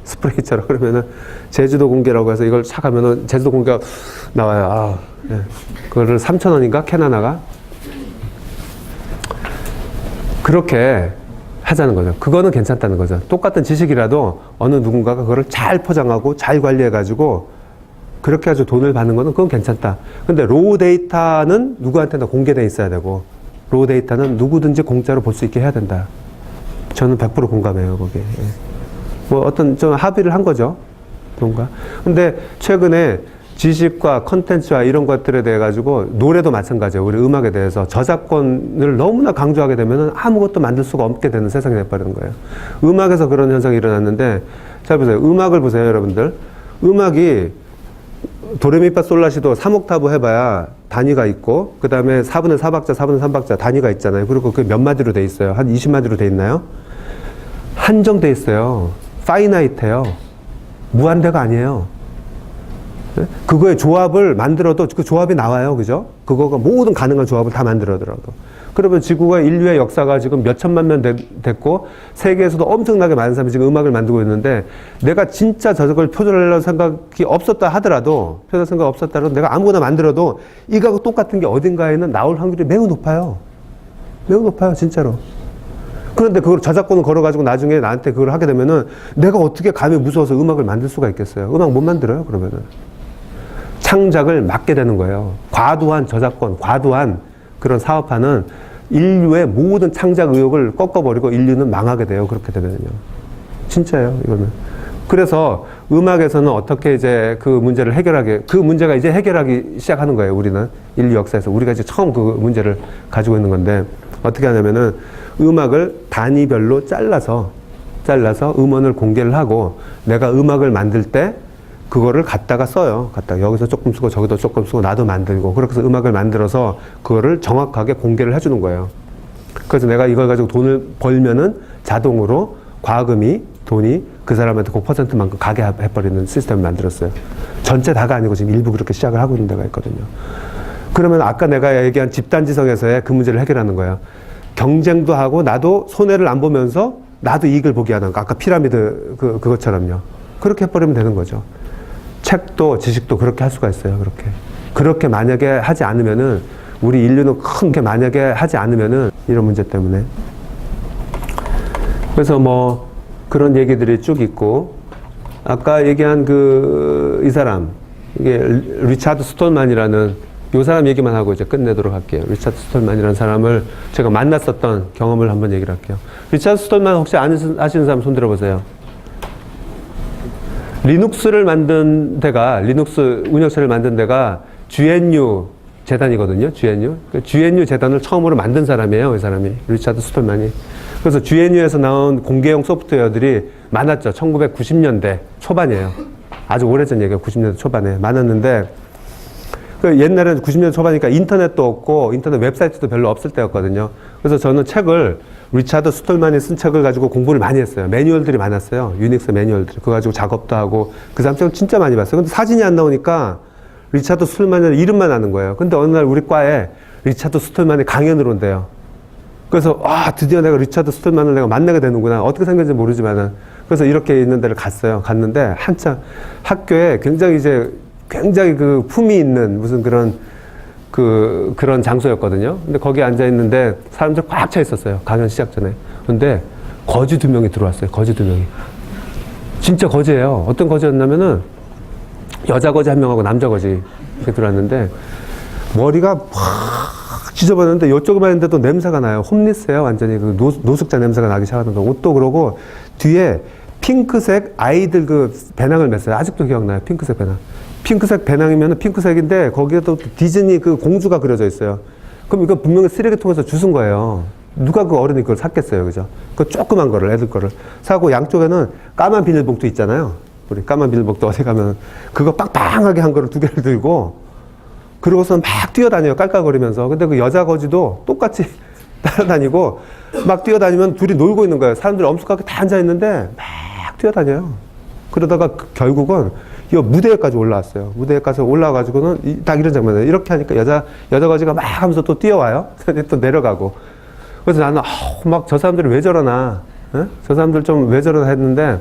Speaker 2: 스프레이처럼. 그러면은 제주도 공기라고 해서 이걸 싹 하면은 제주도 공기가 나와요. 예. 그거를 3,000원인가? 캔 하나가? 그렇게 하자는 거죠. 그거는 괜찮다는 거죠. 똑같은 지식이라도 어느 누군가가 그거를 잘 포장하고 잘 관리해가지고 그렇게 아주 돈을 받는 거는 그건 괜찮다. 근데 로우 데이터는 누구한테나 공개돼 있어야 되고 로우 데이터는 누구든지 공짜로 볼 수 있게 해야 된다. 저는 100% 공감해요, 거기에. 뭐 어떤 좀 합의를 한 거죠. 뭔가. 근데 최근에 지식과 컨텐츠와 이런 것들에 대해 가지고 노래도 마찬가지예요. 우리 음악에 대해서 저작권을 너무나 강조하게 되면은 아무것도 만들 수가 없게 되는 세상이 돼버리는 거예요. 음악에서 그런 현상이 일어났는데 잘 보세요. 음악을 보세요, 여러분들. 음악이 도레미파솔라시도 3옥타브 해봐야 단위가 있고 그 다음에 4분의 4박자, 4분의 3박자 단위가 있잖아요. 그리고 그게 몇 마디로 돼 있어요? 한 20마디로 돼 있나요? 한정돼 있어요. 파이나이트예요. 무한대가 아니에요. 그거의 조합을 만들어도 그 조합이 나와요. 그죠? 그거가 모든 가능한 조합을 다 만들어더라도. 그러면 지구가 인류의 역사가 지금 몇 천만 년 됐고 세계에서도 엄청나게 많은 사람이 지금 음악을 만들고 있는데 내가 진짜 저걸 표절하려는 생각이 없었다 하더라도 표절 생각 없었다라도 내가 아무거나 만들어도 이거하고 똑같은 게 어딘가에는 나올 확률이 매우 높아요. 매우 높아요. 진짜로. 그런데 그걸 저작권을 걸어가지고 나중에 나한테 그걸 하게 되면은 내가 어떻게 감히 무서워서 음악을 만들 수가 있겠어요. 음악 못 만들어요. 그러면은. 창작을 막게 되는 거예요. 과도한 저작권, 과도한 그런 사업화는 인류의 모든 창작 의욕을 꺾어버리고 인류는 망하게 돼요. 그렇게 되면요. 진짜예요, 이거는. 그래서 음악에서는 어떻게 이제 그 문제를 그 문제가 이제 해결하기 시작하는 거예요. 우리는 인류 역사에서. 우리가 이제 처음 그 문제를 가지고 있는 건데 어떻게 하냐면은 음악을 단위별로 잘라서 음원을 공개를 하고 내가 음악을 만들 때 그거를 갖다가 써요. 여기서 조금 쓰고 저기도 조금 쓰고 나도 만들고 그렇게 해서 음악을 만들어서 그거를 정확하게 공개를 해주는 거예요. 그래서 내가 이걸 가지고 돈을 벌면은 자동으로 돈이 그 사람한테 그 퍼센트만큼 가게 해버리는 시스템을 만들었어요. 전체 다가 아니고 지금 일부 그렇게 시작을 하고 있는 데가 있거든요. 그러면 아까 내가 얘기한 집단지성에서의 그 문제를 해결하는 거예요. 경쟁도 하고 나도 손해를 안 보면서 나도 이익을 보게 하는 거. 아까 피라미드 그것처럼요. 그렇게 해버리면 되는 거죠. 책도 지식도 그렇게 할 수가 있어요. 그렇게 만약에 하지 않으면은 우리 인류는 큰 게 만약에 하지 않으면은 이런 문제 때문에 그래서 뭐 그런 얘기들이 쭉 있고 아까 얘기한 이 사람, 이게 리차드 스톨만이라는 요 사람 얘기만 하고 이제 끝내도록 할게요. 리차드 스톨만이라는 사람을 제가 만났었던 경험을 한번 얘기를 할게요. 리차드 스톨만 혹시 아시는 사람 손 들어보세요. 리눅스를 만든 데가, 리눅스 운영체를 만든 데가 GNU 재단이거든요. GNU. 그 GNU 재단을 처음으로 만든 사람이에요. 이 사람이. 리차드 스톨만이. 그래서 GNU에서 나온 공개용 소프트웨어들이 많았죠. 1990년대 초반이에요. 아주 오래전 얘기예요. 90년대 초반에 많았는데, 그 옛날에는 90년대 초반이니까 인터넷도 없고 인터넷 웹사이트도 별로 없을 때였거든요. 그래서 저는 책을, 리차드 스톨만이 쓴 책을 가지고 공부를 많이 했어요. 매뉴얼들이 많았어요. 유닉스 매뉴얼들이. 그거 가지고 작업도 하고 그 사람 책을 진짜 많이 봤어요. 근데 사진이 안 나오니까 리차드 스톨만이라는 이름만 아는 거예요. 근데 어느 날 우리 과에 리차드 스톨만이 강연을 온대요. 그래서 드디어 내가 리차드 스톨만을 내가 만나게 되는구나. 어떻게 생겼는지 모르지만은. 그래서 이렇게 있는 데를 갔어요. 갔는데 한참 학교에 굉장히 그 품이 있는 무슨 그런 장소였거든요. 근데 거기 앉아 있는데 사람들 꽉 차 있었어요. 강연 시작 전에. 근데 거지 2명이 들어왔어요. 거지 2명이. 진짜 거지예요. 어떤 거지였냐면은 여자 거지 1명하고 남자 거지 이렇게 들어왔는데 머리가 팍 찢어버렸는데 이쪽에만 있는데도 냄새가 나요. 홈리스예요. 완전히 그 노숙자 냄새가 나기 시작하는 거. 옷도 그러고 뒤에 핑크색 아이들 그 배낭을 맸어요. 아직도 기억나요. 핑크색 배낭. 핑크색 배낭이면 핑크색인데 거기에 또 디즈니 그 공주가 그려져 있어요. 그럼 이거 분명히 쓰레기통에서 주운 거예요. 누가 그 어른이 그걸 샀겠어요. 그죠? 그 조그만 거를, 애들 거를 사고 양쪽에는 까만 비닐봉투 있잖아요. 우리 까만 비닐봉투 어디 가면 그거 빵빵하게 한 거를 2개를 들고 그러고서 막 뛰어다녀요. 깔깔거리면서. 근데 그 여자 거지도 똑같이 따라다니고 막 뛰어다니면 둘이 놀고 있는 거예요. 사람들이 엄숙하게 다 앉아있는데 막 뛰어다녀요. 그러다가 결국은 이 무대에까지 올라왔어요. 무대에까지 올라와가지고는 딱 이런 장면이에요. 이렇게 하니까 여자 거지가 막 하면서 또 뛰어와요. 또 내려가고. 그래서 나는 막 저 사람들이 왜 저러나, 저 사람들 좀 왜 저러나 했는데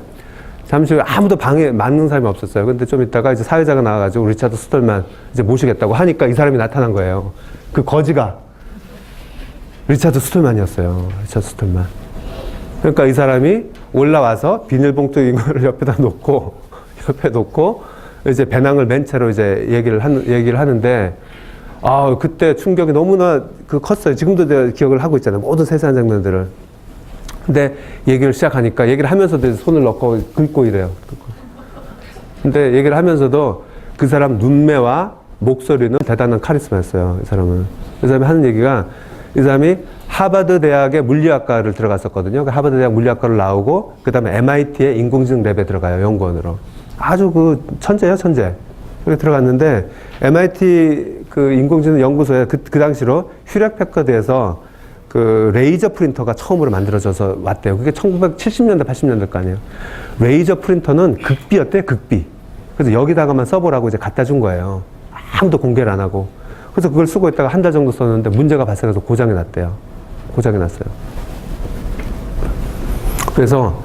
Speaker 2: 잠시 후에 아무도 방에 맞는 사람이 없었어요. 근데 좀 있다가 이제 사회자가 나와가지고 리차드 스톨만 이제 모시겠다고 하니까 이 사람이 나타난 거예요. 그 거지가 리차드 스톨만이었어요. 리차드 스톨만. 그러니까 이 사람이 올라와서 비닐봉투 이거를 옆에 놓고 이제 배낭을 맨 채로 이제 얘기를 하는데 그때 충격이 너무나 컸어요. 지금도 제가 기억을 하고 있잖아요. 모든 세세한 장면들을. 근데 얘기를 시작하니까 얘기를 하면서도 손을 넣고 긁고 이래요. 근데 얘기를 하면서도 그 사람 눈매와 목소리는 대단한 카리스마였어요. 이 사람은. 이 사람이 하는 얘기가 이 사람이 하버드 대학의 물리학과를 들어갔었거든요. 하버드 대학 물리학과를 나오고 그 다음에 MIT의 인공지능 랩에 들어가요. 연구원으로. 아주 천재예요, 천재. 그렇게 들어갔는데 MIT 그 인공지능 연구소에 그 당시로 휴렛 패커드에서 그 레이저 프린터가 처음으로 만들어져서 왔대요. 그게 1970년대, 80년대 거 아니에요. 레이저 프린터는 극비였대요, 극비. 그래서 여기다가만 써보라고 이제 갖다 준 거예요. 아무도 공개를 안 하고. 그래서 그걸 쓰고 있다가 한 달 정도 썼는데 문제가 발생해서 고장이 났대요. 고장이 났어요. 그래서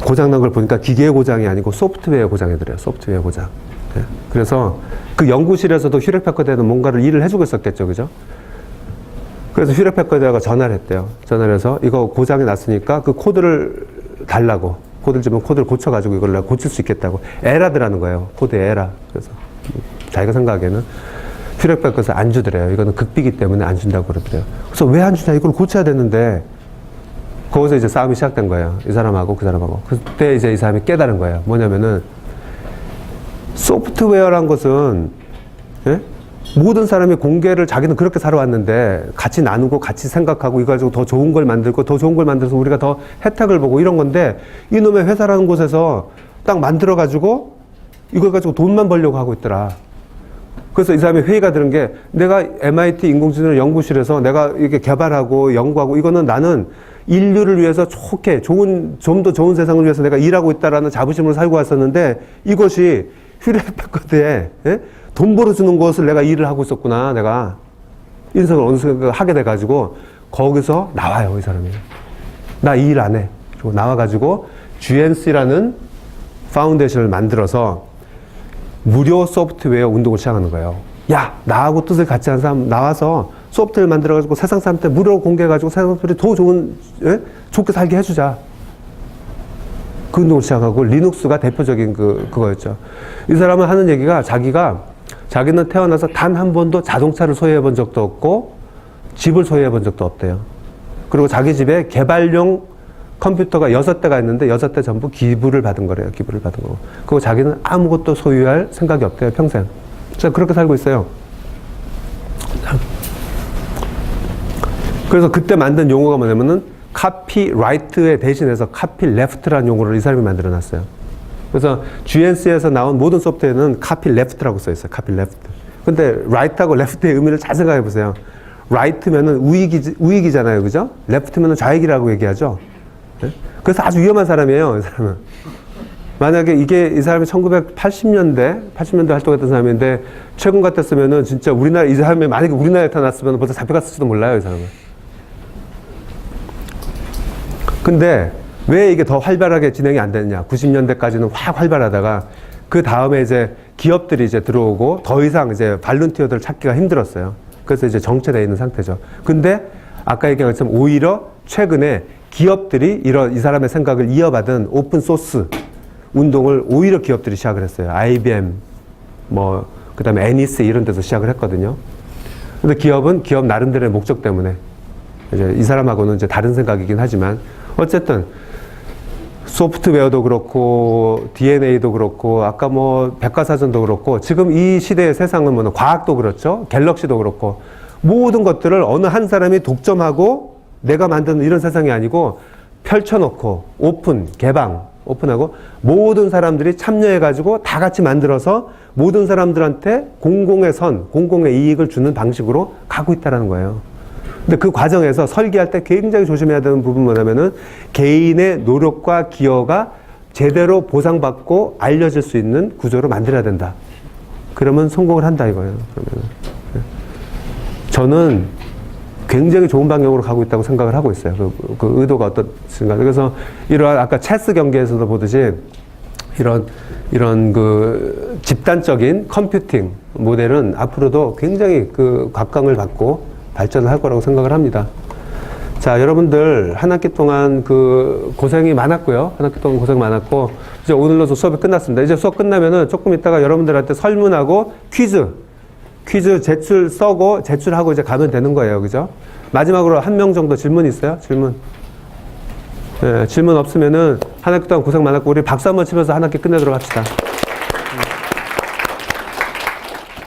Speaker 2: 고장난 걸 보니까 기계의 고장이 아니고 소프트웨어 고장이더래요. 소프트웨어 고장. 네. 그래서 그 연구실에서도 휴렛 패커드에는 뭔가를 일을 해주고 있었겠죠. 그죠? 그래서 휴렛 패커드가 전화를 했대요. 전화를 해서 이거 고장이 났으니까 그 코드를 달라고. 코드를 주면 코드를 고쳐가지고 이걸 내가 고칠 수 있겠다고. 에라드라는 거예요. 코드에 에라. 그래서 자기가 생각하기에는 휴렛 패커드에서 안 주더래요. 이거는 극비기 때문에 안 준다고 그러더래요. 그래서 왜 안 주냐? 이걸 고쳐야 되는데. 거기서 이제 싸움이 시작된 거예요. 이 사람하고 그 사람하고. 그때 이제 이 사람이 깨달은 거예요. 뭐냐면은 소프트웨어란 것은 모든 사람이 공개를 자기는 그렇게 살아왔는데 같이 나누고 같이 생각하고 이거 가지고 더 좋은 걸 만들고 더 좋은 걸 만들어서 우리가 더 혜택을 보고 이런 건데 이놈의 회사라는 곳에서 딱 만들어가지고 이걸 가지고 돈만 벌려고 하고 있더라. 그래서 이 사람이 회의가 드는 게 내가 MIT 인공지능 연구실에서 내가 이렇게 개발하고 연구하고 이거는 나는 인류를 위해서 좋게 좀 더 좋은 세상을 위해서 내가 일하고 있다라는 자부심으로 살고 왔었는데 이것이 휴렛 패커드에 돈 벌어주는 것을 내가 일을 하고 있었구나. 내가 인생을 어느 순간 하게 돼가지고 거기서 나와요. 이 사람이. 나 이 일 안 해. 그리고 나와가지고 GNC라는 파운데이션을 만들어서 무료 소프트웨어 운동을 시작하는 거예요. 야, 나하고 뜻을 같이 하는 사람 나와서 소프트웨어를 만들어가지고 세상 사람한테 무료로 공개해가지고 세상 사람들이 더 좋게 살게 해주자. 그 운동을 시작하고 리눅스가 대표적인 그거였죠. 이 사람은 하는 얘기가 자기는 태어나서 단 한 번도 자동차를 소유해 본 적도 없고 집을 소유해 본 적도 없대요. 그리고 자기 집에 개발용 컴퓨터가 6대가 있는데 6대 전부 기부를 받은 거래요. 기부를 받은 거. 그리고 자기는 아무것도 소유할 생각이 없대요. 평생. 진짜 그렇게 살고 있어요. 그래서 그때 만든 용어가 뭐냐면은 카피라이트에 대신해서 카피레프트라는 용어를 이 사람이 만들어 놨어요. 그래서 GNC에서 나온 모든 소프트웨어는 카피레프트라고 써 있어요. 카피레프트. 근데 라이트하고 레프트의 의미를 잘 생각해 보세요. 라이트면은 우익이잖아요. 그죠? 레프트면은 좌익이라고 얘기하죠. 네? 그래서 아주 위험한 사람이에요. 이 사람은. 만약에 이 사람이 1980년대 활동했던 사람인데 최근 같았으면은 진짜 이 사람이 만약에 우리나라에 나타났으면 벌써 잡혀갔을지도 몰라요. 이 사람은. 근데 왜 이게 더 활발하게 진행이 안 됐냐? 90년대까지는 확 활발하다가 그 다음에 이제 기업들이 이제 들어오고 더 이상 이제 발룬티어들을 찾기가 힘들었어요. 그래서 이제 정체되어 있는 상태죠. 근데 아까 얘기한 것처럼 오히려 최근에 기업들이 이 사람의 생각을 이어받은 오픈 소스 운동을 오히려 기업들이 시작을 했어요. IBM, 그 다음에 NEC 이런 데서 시작을 했거든요. 근데 기업은 기업 나름대로의 목적 때문에 이제 이 사람하고는 이제 다른 생각이긴 하지만 어쨌든 소프트웨어도 그렇고 DNA도 그렇고 아까 백과사전도 그렇고 지금 이 시대의 세상은 과학도 그렇죠. 갤럭시도 그렇고 모든 것들을 어느 한 사람이 독점하고 내가 만드는 이런 세상이 아니고 펼쳐놓고 오픈하고 모든 사람들이 참여해가지고 다 같이 만들어서 모든 사람들한테 공공의 이익을 주는 방식으로 가고 있다는 거예요. 근데 그 과정에서 설계할 때 굉장히 조심해야 되는 부분은 뭐냐면은 개인의 노력과 기여가 제대로 보상받고 알려질 수 있는 구조로 만들어야 된다. 그러면 성공을 한다 이거예요. 그러면은. 저는 굉장히 좋은 방향으로 가고 있다고 생각을 하고 있어요. 그 의도가 어떻습니까? 그래서 이러한 아까 체스 경기에서도 보듯이 이런 그 집단적인 컴퓨팅 모델은 앞으로도 굉장히 그 각광을 받고 발전을 할 거라고 생각을 합니다. 자, 여러분들 한 학기 동안 그 고생이 많았고요. 한 학기 동안 고생 많았고 이제 오늘로서 수업이 끝났습니다. 이제 수업 끝나면은 조금 있다가 여러분들한테 설문하고 퀴즈 제출하고 이제 가면 되는 거예요. 그죠? 마지막으로 1명 정도 질문 있어요? 질문. 네, 질문 없으면은 한 학기 동안 고생 많았고 우리 박수 한번 치면서 한 학기 끝내도록 합시다.